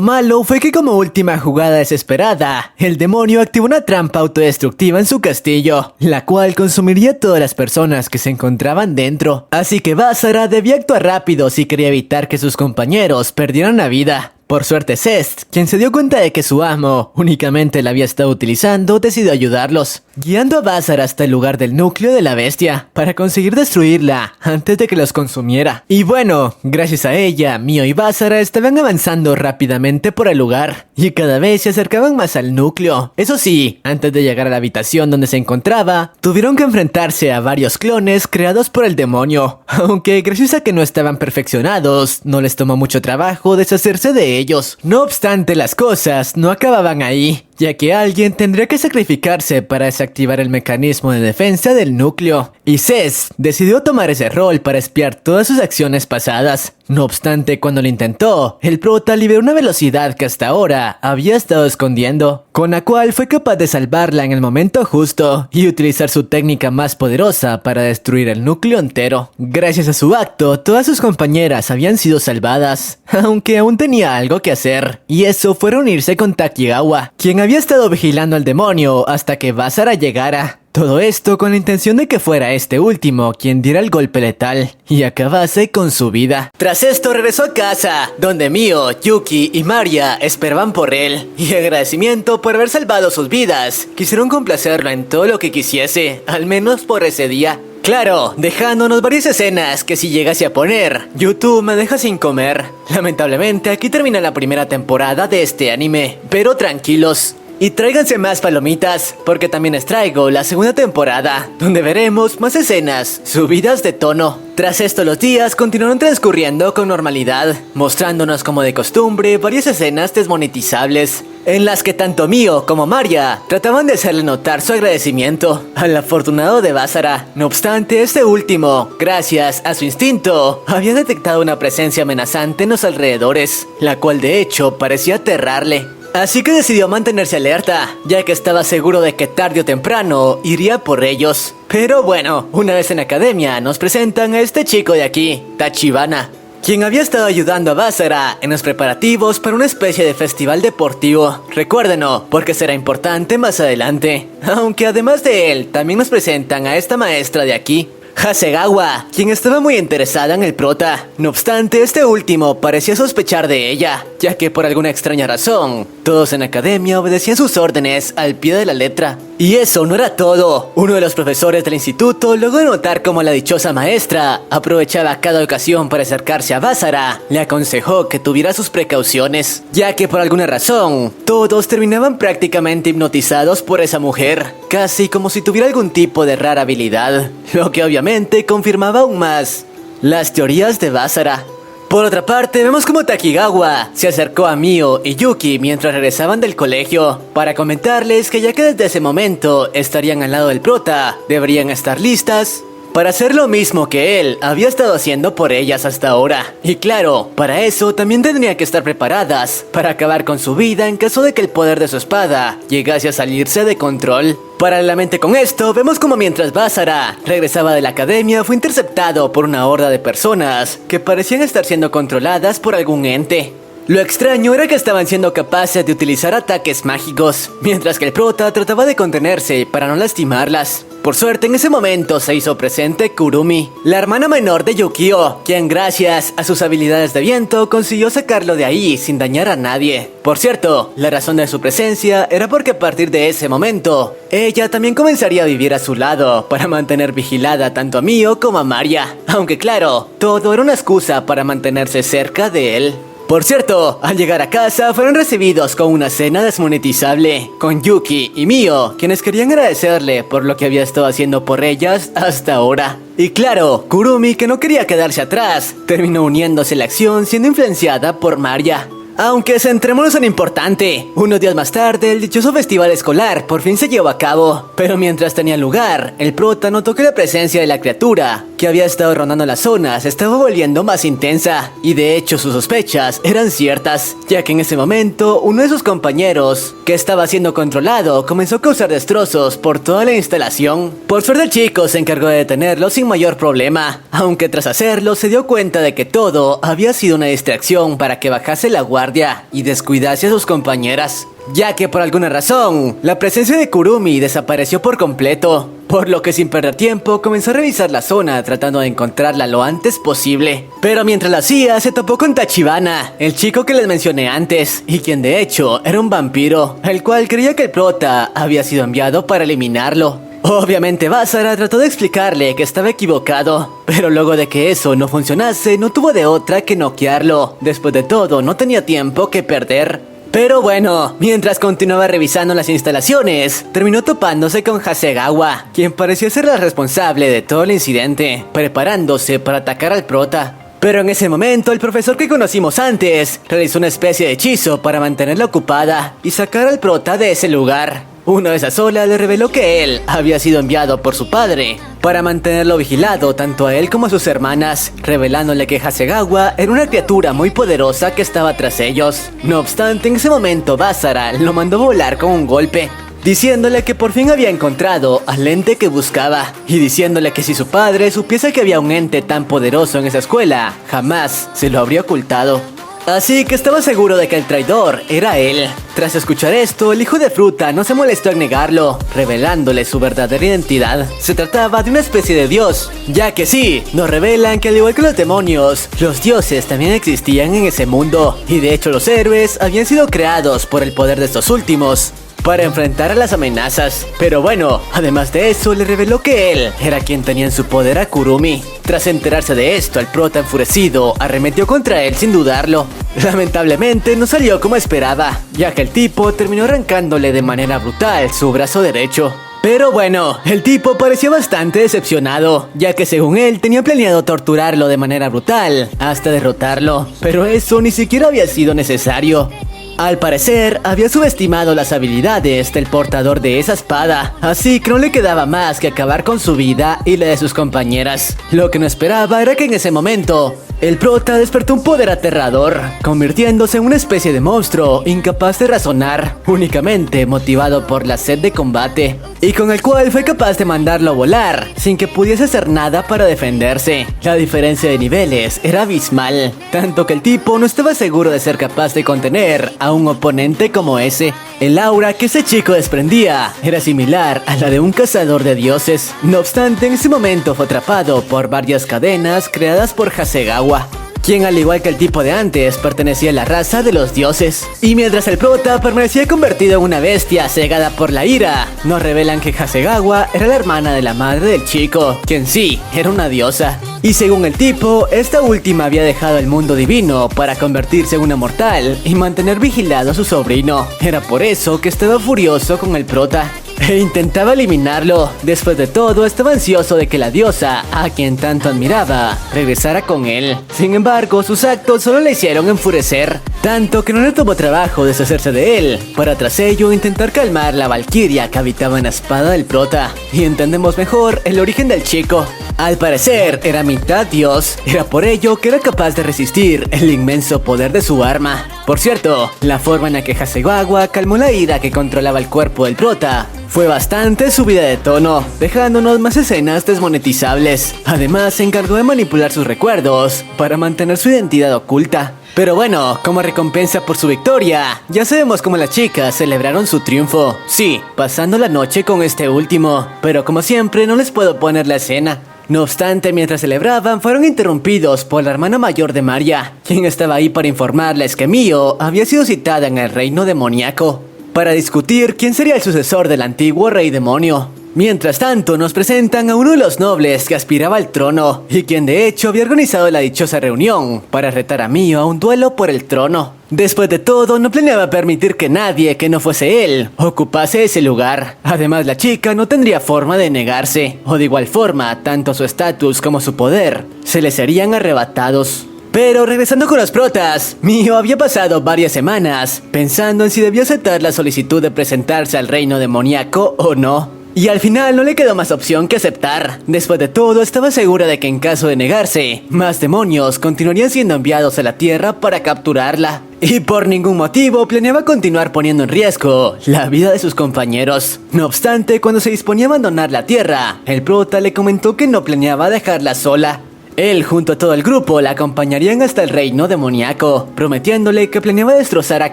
malo fue que como última jugada desesperada, el demonio activó una trampa autodestructiva en su castillo, la cual consumiría a todas las personas que se encontraban dentro. Así que Basara debía actuar rápido si quería evitar que sus compañeros perdieran la vida. Por suerte Seth, quien se dio cuenta de que su amo únicamente la había estado utilizando, decidió ayudarlos, guiando a Basara hasta el lugar del núcleo de la bestia, para conseguir destruirla antes de que los consumiera. Y bueno, gracias a ella, Mio y Basara estaban avanzando rápidamente por el lugar, y cada vez se acercaban más al núcleo. Eso sí, antes de llegar a la habitación donde se encontraba, tuvieron que enfrentarse a varios clones creados por el demonio, aunque gracias a que no estaban perfeccionados, no les tomó mucho trabajo deshacerse de ellos. No obstante, las cosas no acababan ahí, ya que alguien tendría que sacrificarse para desactivar el mecanismo de defensa del núcleo, y Seth decidió tomar ese rol para espiar todas sus acciones pasadas. No obstante, cuando lo intentó, el prota liberó una velocidad que hasta ahora había estado escondiendo, con la cual fue capaz de salvarla en el momento justo y utilizar su técnica más poderosa para destruir el núcleo entero. Gracias a su acto, todas sus compañeras habían sido salvadas, aunque aún tenía algo que hacer, y eso fue reunirse con Takigawa, quien había estado vigilando al demonio hasta que Basara llegara. Todo esto con la intención de que fuera este último quien diera el golpe letal y acabase con su vida. Tras esto regresó a casa, donde Mio, Yuki y Maria esperaban por él, y en agradecimiento por haber salvado sus vidas, quisieron complacerlo en todo lo que quisiese, al menos por ese día. Claro, dejándonos varias escenas que si llegase a poner, YouTube me deja sin comer. Lamentablemente aquí termina la primera temporada de este anime, pero tranquilos. Y tráiganse más palomitas, porque también les traigo la segunda temporada, donde veremos más escenas subidas de tono. Tras esto los días continuaron transcurriendo con normalidad, mostrándonos como de costumbre varias escenas desmonetizables, en las que tanto Mio como Maria trataban de hacerle notar su agradecimiento al afortunado de Basara. No obstante, este último, gracias a su instinto, había detectado una presencia amenazante en los alrededores, la cual de hecho parecía aterrarle. Así que decidió mantenerse alerta, ya que estaba seguro de que tarde o temprano iría por ellos. Pero bueno, una vez en academia nos presentan a este chico de aquí, Tachibana, quien había estado ayudando a Basara en los preparativos para una especie de festival deportivo. Recuérdenlo, porque será importante más adelante. Aunque además de él, también nos presentan a esta maestra de aquí, Hasegawa, quien estaba muy interesada en el prota. No obstante, este último parecía sospechar de ella, ya que por alguna extraña razón, todos en la academia obedecían sus órdenes al pie de la letra. Y eso no era todo. Uno de los profesores del instituto logró notar cómo la dichosa maestra aprovechaba cada ocasión para acercarse a Basara. Le aconsejó que tuviera sus precauciones, ya que por alguna razón, todos terminaban prácticamente hipnotizados por esa mujer, casi como si tuviera algún tipo de rara habilidad, lo que obviamente confirmaba aún más las teorías de Basara. Por otra parte, vemos como Takigawa se acercó a Mio y Yuki mientras regresaban del colegio para comentarles que ya que desde ese momento estarían al lado del prota, deberían estar listas para hacer lo mismo que él había estado haciendo por ellas hasta ahora. Y claro, para eso también tendrían que estar preparadas para acabar con su vida en caso de que el poder de su espada llegase a salirse de control. Paralelamente con esto, vemos como mientras Basara regresaba de la academia fue interceptado por una horda de personas que parecían estar siendo controladas por algún ente. Lo extraño era que estaban siendo capaces de utilizar ataques mágicos, mientras que el prota trataba de contenerse para no lastimarlas. Por suerte, en ese momento se hizo presente Kurumi, la hermana menor de Yukio, quien gracias a sus habilidades de viento consiguió sacarlo de ahí sin dañar a nadie. Por cierto, la razón de su presencia era porque a partir de ese momento, ella también comenzaría a vivir a su lado para mantener vigilada tanto a Mio como a Maria. Aunque claro, todo era una excusa para mantenerse cerca de él. Por cierto, al llegar a casa fueron recibidos con una cena desmonetizable, con Yuki y Mio, quienes querían agradecerle por lo que había estado haciendo por ellas hasta ahora. Y claro, Kurumi, que no quería quedarse atrás, terminó uniéndose a la acción siendo influenciada por Maria. Aunque centrémonos en lo importante, unos días más tarde el dichoso festival escolar por fin se llevó a cabo, pero mientras tenía lugar, el prota notó que la presencia de la criatura que había estado rondando la zona se estaba volviendo más intensa, y de hecho sus sospechas eran ciertas, ya que en ese momento uno de sus compañeros, que estaba siendo controlado, comenzó a causar destrozos por toda la instalación. Por suerte el chico se encargó de detenerlo sin mayor problema, aunque tras hacerlo se dio cuenta de que todo había sido una distracción para que bajase la guardia y descuidase a sus compañeras, ya que por alguna razón la presencia de Kurumi desapareció por completo, por lo que sin perder tiempo comenzó a revisar la zona tratando de encontrarla lo antes posible. Pero mientras lo hacía se topó con Tachibana, el chico que les mencioné antes, y quien de hecho era un vampiro, el cual creía que el prota había sido enviado para eliminarlo. Obviamente Basara trató de explicarle que estaba equivocado, pero luego de que eso no funcionase, no tuvo de otra que noquearlo. Después de todo, no tenía tiempo que perder. Pero bueno, mientras continuaba revisando las instalaciones, terminó topándose con Hasegawa, quien parecía ser la responsable de todo el incidente, preparándose para atacar al prota. Pero en ese momento, el profesor que conocimos antes realizó una especie de hechizo para mantenerla ocupada y sacar al prota de ese lugar. Una vez a solas le reveló que él había sido enviado por su padre para mantenerlo vigilado tanto a él como a sus hermanas, revelándole que Hasegawa era una criatura muy poderosa que estaba tras ellos. No obstante, en ese momento Basara lo mandó volar con un golpe, diciéndole que por fin había encontrado al ente que buscaba, y diciéndole que si su padre supiese que había un ente tan poderoso en esa escuela, jamás se lo habría ocultado. Así que estaba seguro de que el traidor era él. Tras escuchar esto, el hijo de fruta no se molestó en negarlo, revelándole su verdadera identidad. Se trataba de una especie de dios, ya que sí, nos revelan que al igual que los demonios, los dioses también existían en ese mundo, y de hecho los héroes habían sido creados por el poder de estos últimos para enfrentar a las amenazas. Pero bueno, además de eso, le reveló que él era quien tenía en su poder a Kurumi. Tras enterarse de esto, el prota enfurecido arremetió contra él sin dudarlo. Lamentablemente no salió como esperaba, ya que el tipo terminó arrancándole de manera brutal su brazo derecho. Pero bueno, el tipo parecía bastante decepcionado, ya que según él tenía planeado torturarlo de manera brutal hasta derrotarlo, pero eso ni siquiera había sido necesario. Al parecer, había subestimado las habilidades del portador de esa espada, así que no le quedaba más que acabar con su vida y la de sus compañeras. Lo que no esperaba era que en ese momento, el prota despertó un poder aterrador, convirtiéndose en una especie de monstruo incapaz de razonar, únicamente motivado por la sed de combate, y con el cual fue capaz de mandarlo a volar, sin que pudiese hacer nada para defenderse. La diferencia de niveles era abismal, tanto que el tipo no estaba seguro de ser capaz de contener a a un oponente como ese. El aura que ese chico desprendía era similar a la de un cazador de dioses. No obstante, en ese momento fue atrapado por varias cadenas creadas por Hasegawa, quien al igual que el tipo de antes pertenecía a la raza de los dioses. Y mientras el prota permanecía convertido en una bestia cegada por la ira, nos revelan que Hasegawa era la hermana de la madre del chico, quien sí, era una diosa. Y según el tipo, esta última había dejado el mundo divino para convertirse en una mortal y mantener vigilado a su sobrino. Era por eso que estaba furioso con el prota e intentaba eliminarlo. Después de todo, estaba ansioso de que la diosa, a quien tanto admiraba, regresara con él. Sin embargo, sus actos solo le hicieron enfurecer, tanto que no le tomó trabajo deshacerse de él, para tras ello intentar calmar la valquiria que habitaba en la espada del prota. Y entendemos mejor el origen del chico. Al parecer, era mitad dios, era por ello que era capaz de resistir el inmenso poder de su arma. Por cierto, la forma en la que Hasegawa calmó la ira que controlaba el cuerpo del prota fue bastante subida de tono, dejándonos más escenas desmonetizables. Además, se encargó de manipular sus recuerdos para mantener su identidad oculta. Pero bueno, como recompensa por su victoria, ya sabemos cómo las chicas celebraron su triunfo. Sí, pasando la noche con este último, pero como siempre no les puedo poner la escena. No obstante, mientras celebraban, fueron interrumpidos por la hermana mayor de Maria, quien estaba ahí para informarles que Mio había sido citada en el reino demoníaco para discutir quién sería el sucesor del antiguo rey demonio. Mientras tanto, nos presentan a uno de los nobles que aspiraba al trono y quien de hecho había organizado la dichosa reunión para retar a Mio a un duelo por el trono. Después de todo, no planeaba permitir que nadie que no fuese él ocupase ese lugar. Además, la chica no tendría forma de negarse, o de igual forma, tanto su estatus como su poder se le serían arrebatados. Pero regresando con los protas, Mio había pasado varias semanas pensando en si debía aceptar la solicitud de presentarse al reino demoníaco o no. Y al final no le quedó más opción que aceptar. Después de todo, estaba segura de que en caso de negarse, más demonios continuarían siendo enviados a la Tierra para capturarla. Y por ningún motivo planeaba continuar poniendo en riesgo la vida de sus compañeros. No obstante, cuando se disponía a abandonar la Tierra, el prota le comentó que no planeaba dejarla sola. Él junto a todo el grupo la acompañarían hasta el reino demoníaco, prometiéndole que planeaba destrozar a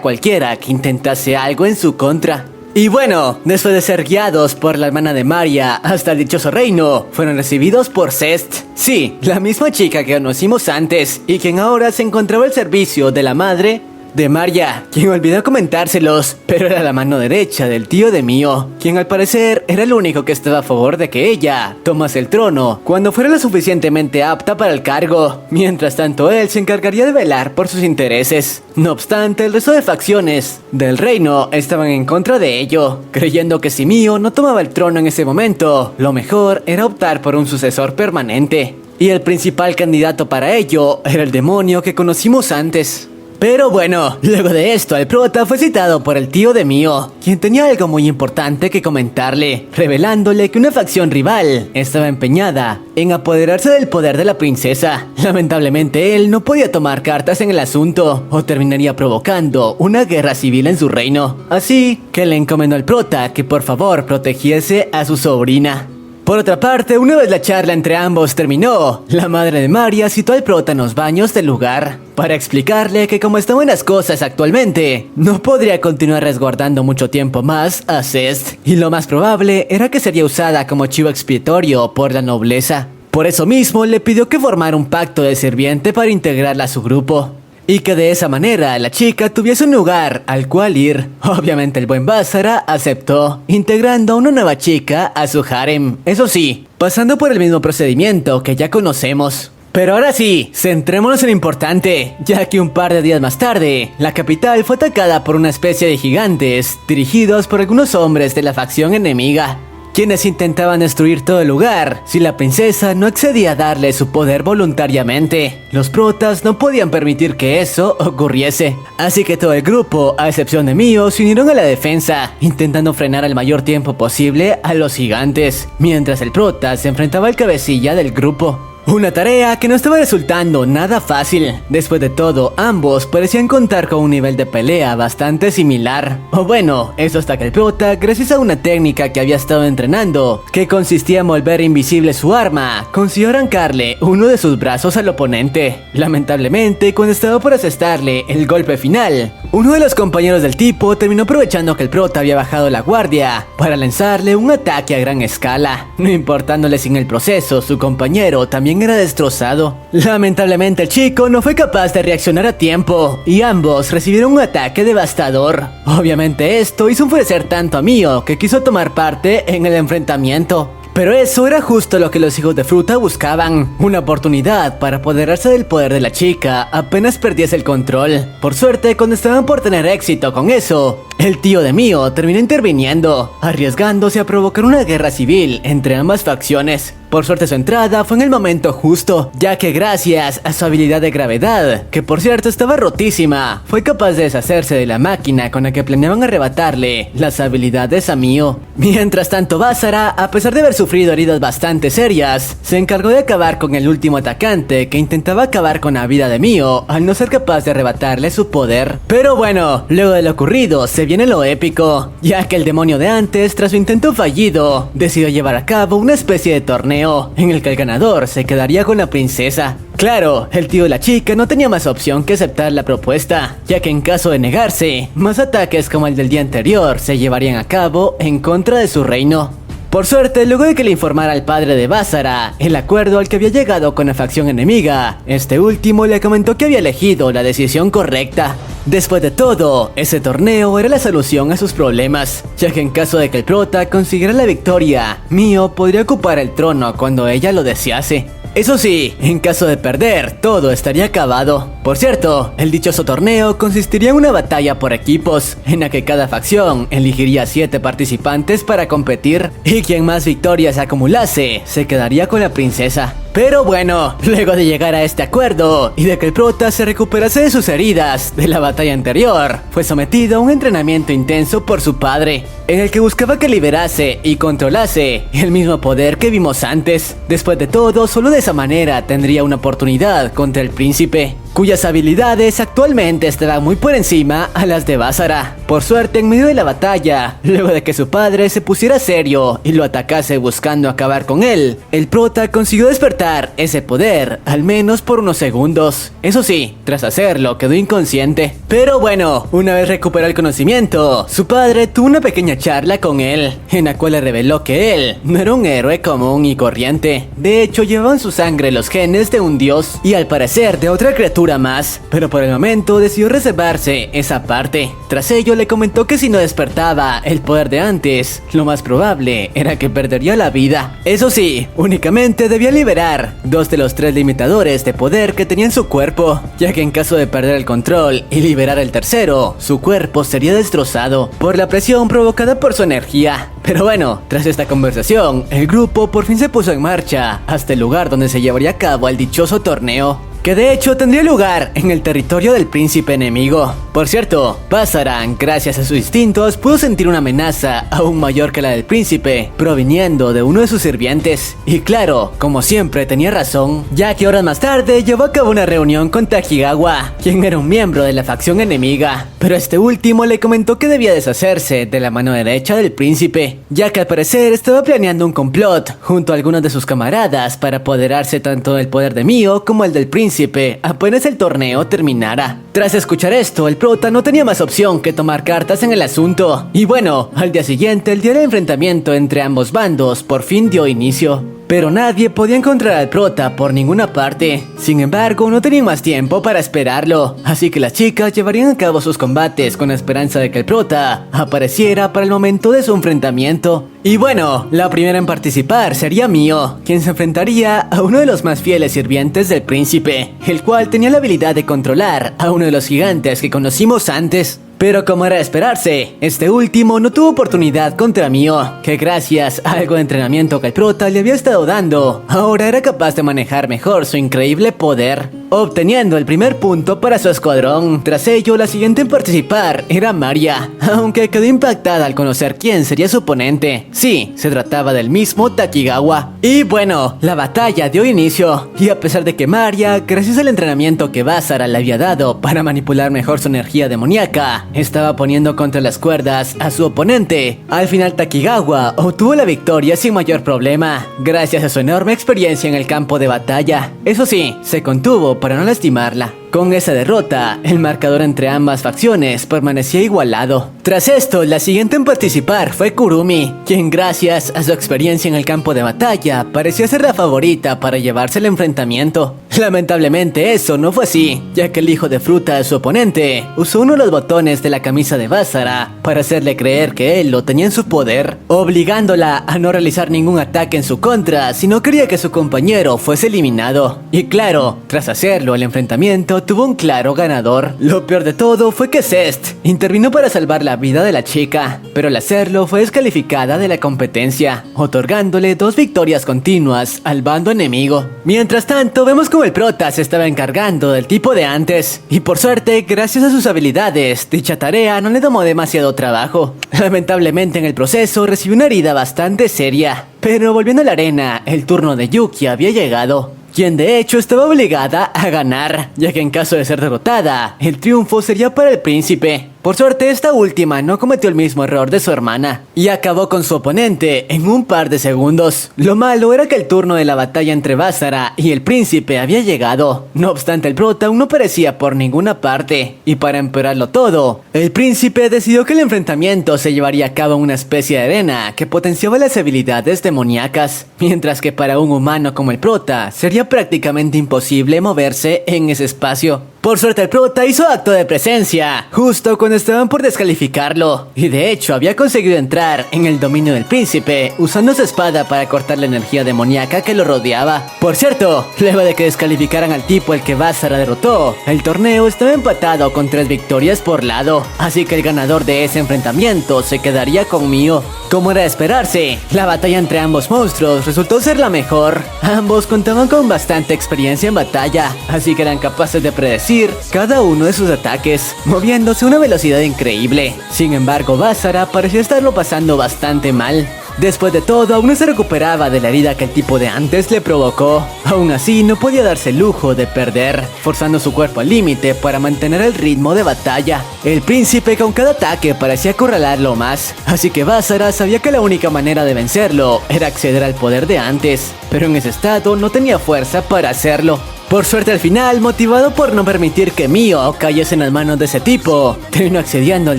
cualquiera que intentase algo en su contra. Y bueno, después de ser guiados por la hermana de Maria hasta el dichoso reino, fueron recibidos por Zest. Sí, la misma chica que conocimos antes y quien ahora se encontraba al servicio de la madre de Maria, quien olvidó comentárselos, pero era la mano derecha del tío de Mio, quien al parecer era el único que estaba a favor de que ella tomase el trono cuando fuera lo suficientemente apta para el cargo. Mientras tanto, él se encargaría de velar por sus intereses. No obstante, el resto de facciones del reino estaban en contra de ello, creyendo que si Mio no tomaba el trono en ese momento, lo mejor era optar por un sucesor permanente. Y el principal candidato para ello era el demonio que conocimos antes. Pero bueno, luego de esto, el prota fue citado por el tío de Mio, quien tenía algo muy importante que comentarle, revelándole que una facción rival estaba empeñada en apoderarse del poder de la princesa. Lamentablemente, él no podía tomar cartas en el asunto, o terminaría provocando una guerra civil en su reino. Así que le encomendó al prota que por favor protegiese a su sobrina. Por otra parte, una vez la charla entre ambos terminó, la madre de Maria citó al prota en los baños del lugar para explicarle que como estaban las cosas actualmente, no podría continuar resguardando mucho tiempo más a Zest, y lo más probable era que sería usada como chivo expiatorio por la nobleza. Por eso mismo le pidió que formara un pacto de sirviente para integrarla a su grupo, y que de esa manera la chica tuviese un lugar al cual ir. Obviamente el buen Basara aceptó, integrando a una nueva chica a su harem. Eso sí, pasando por el mismo procedimiento que ya conocemos. Pero ahora sí, centrémonos en lo importante, ya que un par de días más tarde, la capital fue atacada por una especie de gigantes, dirigidos por algunos hombres de la facción enemiga, quienes intentaban destruir todo el lugar si la princesa no accedía a darle su poder voluntariamente. Los protas no podían permitir que eso ocurriese, así que todo el grupo, a excepción de Mio, se unieron a la defensa, intentando frenar al mayor tiempo posible a los gigantes, mientras el prota se enfrentaba al cabecilla del grupo. Una tarea que no estaba resultando nada fácil. Después de todo, ambos parecían contar con un nivel de pelea bastante similar. O bueno, eso hasta que el prota, gracias a una técnica que había estado entrenando, que consistía en volver invisible su arma, consiguió arrancarle uno de sus brazos al oponente. Lamentablemente, cuando estaba por asestarle el golpe final, uno de los compañeros del tipo terminó aprovechando que el prota había bajado la guardia para lanzarle un ataque a gran escala. No importándole si en el proceso su compañero también era destrozado. Lamentablemente el chico no fue capaz de reaccionar a tiempo y ambos recibieron un ataque devastador. Obviamente esto hizo enfurecer tanto a Mio que quiso tomar parte en el enfrentamiento. Pero eso era justo lo que los hijos de fruta buscaban, una oportunidad para apoderarse del poder de la chica apenas perdiese el control. Por suerte, cuando estaban por tener éxito con eso, el tío de Mio terminó interviniendo, arriesgándose a provocar una guerra civil entre ambas facciones. Por suerte su entrada fue en el momento justo, ya que gracias a su habilidad de gravedad, que por cierto estaba rotísima, fue capaz de deshacerse de la máquina con la que planeaban arrebatarle las habilidades a Mio. Mientras tanto, Basara, a pesar de haber sufrido heridas bastante serias, se encargó de acabar con el último atacante que intentaba acabar con la vida de Mio al no ser capaz de arrebatarle su poder. Pero bueno, luego de lo ocurrido se viene lo épico, ya que el demonio de antes, tras su intento fallido, decidió llevar a cabo una especie de torneo en el que el ganador se quedaría con la princesa. Claro, el tío de la chica no tenía más opción que aceptar la propuesta, ya que en caso de negarse, más ataques como el del día anterior se llevarían a cabo en contra de su reino. Por suerte, luego de que le informara al padre de Basara el acuerdo al que había llegado con la facción enemiga, este último le comentó que había elegido la decisión correcta. Después de todo, ese torneo era la solución a sus problemas, ya que en caso de que el prota consiguiera la victoria, Mio podría ocupar el trono cuando ella lo desease. Eso sí, en caso de perder, todo estaría acabado. Por cierto, el dichoso torneo consistiría en una batalla por equipos, en la que cada facción elegiría 7 participantes para competir, y quien más victorias acumulase, se quedaría con la princesa. Pero bueno, luego de llegar a este acuerdo, y de que el prota se recuperase de sus heridas de la batalla anterior, fue sometido a un entrenamiento intenso por su padre, en el que buscaba que liberase y controlase el mismo poder que vimos antes. Después de todo, solo de esa manera tendría una oportunidad contra el príncipe, cuyas habilidades actualmente estaban muy por encima a las de Basara. Por suerte, en medio de la batalla, luego de que su padre se pusiera serio y lo atacase buscando acabar con él, el prota consiguió despertar ese poder, al menos por unos segundos. Eso sí, tras hacerlo quedó inconsciente. Pero bueno, una vez recuperó el conocimiento, su padre tuvo una pequeña charla con él, en la cual le reveló que él no era un héroe común y corriente. De hecho, llevaba en su sangre los genes de un dios y al parecer de otra criatura más, pero por el momento decidió reservarse esa parte. Tras ello le comentó que si no despertaba el poder de antes, lo más probable era que perdería la vida. Eso sí, únicamente debía liberar 2 de los 3 limitadores de poder que tenía en su cuerpo, ya que en caso de perder el control y liberar el tercero, su cuerpo sería destrozado por la presión provocada por su energía. Pero bueno, tras esta conversación, el grupo por fin se puso en marcha hasta el lugar donde se llevaría a cabo el dichoso torneo, que de hecho tendría lugar en el territorio del príncipe enemigo. Por cierto, Basara, gracias a sus instintos, pudo sentir una amenaza aún mayor que la del príncipe, proviniendo de uno de sus sirvientes. Y claro, como siempre tenía razón, ya que horas más tarde llevó a cabo una reunión con Takigawa, quien era un miembro de la facción enemiga. Pero este último le comentó que debía deshacerse de la mano derecha del príncipe, ya que al parecer estaba planeando un complot junto a algunos de sus camaradas para apoderarse tanto del poder de Mio como el del príncipe apenas el torneo terminara. Tras escuchar esto, el prota no tenía más opción que tomar cartas en el asunto. Y bueno, al día siguiente, el día del enfrentamiento entre ambos bandos por fin dio inicio. Pero nadie podía encontrar al prota por ninguna parte. Sin embargo, no tenían más tiempo para esperarlo, así que las chicas llevarían a cabo sus combates con la esperanza de que el prota apareciera para el momento de su enfrentamiento. Y bueno, la primera en participar sería Mio, quien se enfrentaría a uno de los más fieles sirvientes del príncipe, el cual tenía la habilidad de controlar a uno de los gigantes que conocimos antes. Pero como era de esperarse, este último no tuvo oportunidad contra Mio, que gracias a algo de entrenamiento que el prota le había estado dando, ahora era capaz de manejar mejor su increíble poder. obteniendo el primer punto para su escuadrón. Tras ello, la siguiente en participar era Maria, aunque quedó impactada al conocer quién sería su oponente. Sí, se trataba del mismo Takigawa. Y bueno, la batalla dio inicio, y a pesar de que Maria, gracias al entrenamiento que Basara le había dado para manipular mejor su energía demoníaca, estaba poniendo contra las cuerdas a su oponente, al final Takigawa obtuvo la victoria sin mayor problema, gracias a su enorme experiencia en el campo de batalla. Eso sí, se contuvo para no lastimarla. Con esa derrota, el marcador entre ambas facciones permanecía igualado. Tras esto, la siguiente en participar fue Kurumi, quien gracias a su experiencia en el campo de batalla parecía ser la favorita para llevarse el enfrentamiento. Lamentablemente eso no fue así, ya que el hijo de fruta de su oponente usó uno de los botones de la camisa de Basara para hacerle creer que él lo tenía en su poder, obligándola a no realizar ningún ataque en su contra si no quería que su compañero fuese eliminado. Y claro, tras hacerlo, el enfrentamiento tuvo un claro ganador. Lo peor de todo fue que Zest intervino para salvar la vida de la chica, pero al hacerlo fue descalificada de la competencia, otorgándole 2 victorias continuas al bando enemigo. Mientras tanto, vemos como el prota se estaba encargando del tipo de antes, y por suerte, gracias a sus habilidades, dicha tarea no le tomó demasiado trabajo. Lamentablemente en el proceso recibió una herida bastante seria, pero volviendo a la arena, el turno de Yuki había llegado, quien de hecho estaba obligada a ganar, ya que en caso de ser derrotada, el triunfo sería para el príncipe. Por suerte, esta última no cometió el mismo error de su hermana y acabó con su oponente en un par de segundos. Lo malo era que el turno de la batalla entre Basara y el príncipe había llegado. No obstante, el prota aún no aparecía por ninguna parte, y para empeorarlo todo, el príncipe decidió que el enfrentamiento se llevaría a cabo en una especie de arena que potenciaba las habilidades demoníacas, mientras que para un humano como el prota sería prácticamente imposible moverse en ese espacio. Por suerte, el prota hizo acto de presencia justo cuando estaban por descalificarlo, y de hecho había conseguido entrar en el dominio del príncipe usando su espada para cortar la energía demoníaca que lo rodeaba. Por cierto, luego de que descalificaran al tipo al que Basara derrotó, el torneo estaba empatado con 3 victorias por lado, así que el ganador de ese enfrentamiento se quedaría con Mio. Como era de esperarse, la batalla entre ambos monstruos resultó ser la mejor. Ambos contaban con bastante experiencia en batalla, así que eran capaces de predecir cada uno de sus ataques, moviéndose a una velocidad increíble. Sin embargo, Basara parecía estarlo pasando bastante mal. Después de todo, aún no se recuperaba de la herida que el tipo de antes le provocó. Aún así, no podía darse el lujo de perder, forzando su cuerpo al límite para mantener el ritmo de batalla. El príncipe con cada ataque parecía acorralarlo más, así que Basara sabía que la única manera de vencerlo era acceder al poder de antes, pero en ese estado no tenía fuerza para hacerlo. Por suerte, al final, motivado por no permitir que Mio cayese en las manos de ese tipo, terminó accediendo al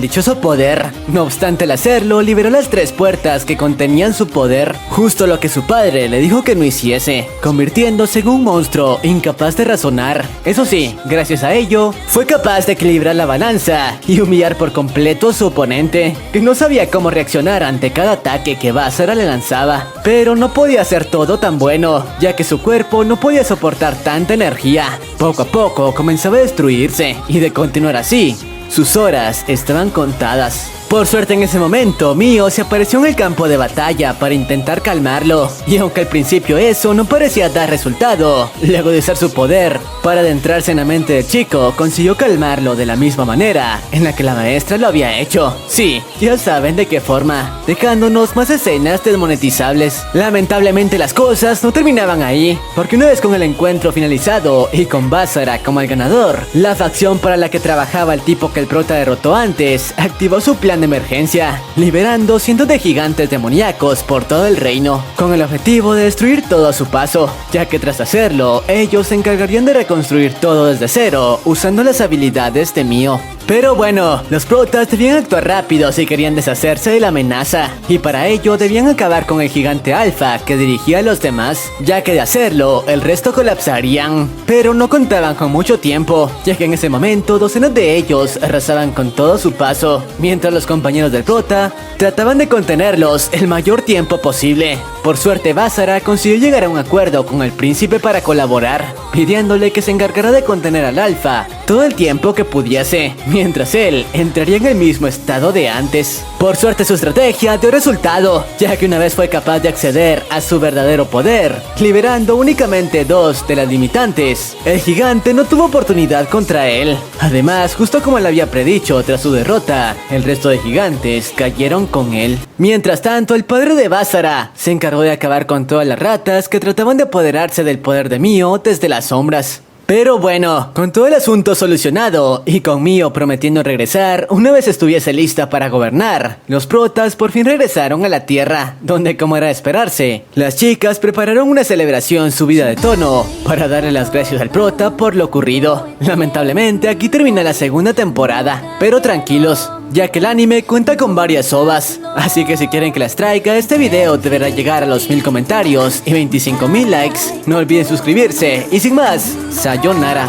dichoso poder. No obstante, al hacerlo, liberó las 3 puertas que contenían su poder, justo lo que su padre le dijo que no hiciese, convirtiéndose en un monstruo incapaz de razonar. Eso sí, gracias a ello, fue capaz de equilibrar la balanza y humillar por completo a su oponente, que no sabía cómo reaccionar ante cada ataque que Basara le lanzaba. Pero no podía hacer todo tan bueno, ya que su cuerpo no podía soportar tanta energía. Poco a poco comenzaba a destruirse, y de continuar así, sus horas estaban contadas. Por suerte, en ese momento, Mio se apareció en el campo de batalla para intentar calmarlo, y aunque al principio eso no parecía dar resultado, luego de usar su poder para adentrarse en la mente del chico, consiguió calmarlo de la misma manera en la que la maestra lo había hecho. Sí, ya saben de qué forma, dejándonos más escenas desmonetizables. Lamentablemente, las cosas no terminaban ahí, porque una vez con el encuentro finalizado y con Basara como el ganador, la facción para la que trabajaba el tipo que el prota derrotó antes activó su plan de emergencia, liberando cientos de gigantes demoníacos por todo el reino, con el objetivo de destruir todo a su paso, ya que tras hacerlo, ellos se encargarían de reconstruir todo desde cero, usando las habilidades de Mio. Pero bueno, los protas debían actuar rápido si querían deshacerse de la amenaza, y para ello debían acabar con el gigante alfa que dirigía a los demás, ya que de hacerlo, el resto colapsarían. Pero no contaban con mucho tiempo, ya que en ese momento docenas de ellos arrasaban con todo su paso, mientras los compañeros del prota trataban de contenerlos el mayor tiempo posible. Por suerte, Basara consiguió llegar a un acuerdo con el príncipe para colaborar, pidiéndole que se encargara de contener al alfa todo el tiempo que pudiese, mientras él entraría en el mismo estado de antes. Por suerte, su estrategia dio resultado, ya que una vez fue capaz de acceder a su verdadero poder, liberando únicamente 2 de las limitantes, el gigante no tuvo oportunidad contra él. Además, justo como le había predicho tras su derrota, el resto de gigantes cayeron con él. Mientras tanto, el padre de Basara se encargó de acabar con todas las ratas que trataban de apoderarse del poder de Mio desde las sombras. Pero bueno, con todo el asunto solucionado y con Mio prometiendo regresar una vez estuviese lista para gobernar, los protas por fin regresaron a la Tierra, donde, como era de esperarse, las chicas prepararon una celebración subida de tono para darle las gracias al prota por lo ocurrido. Lamentablemente aquí termina la segunda temporada, pero tranquilos, ya que el anime cuenta con varias ovas, así que si quieren que las traiga, este video deberá llegar a los 1000 comentarios y 25.000 likes. No olviden suscribirse y sin más, sayonara.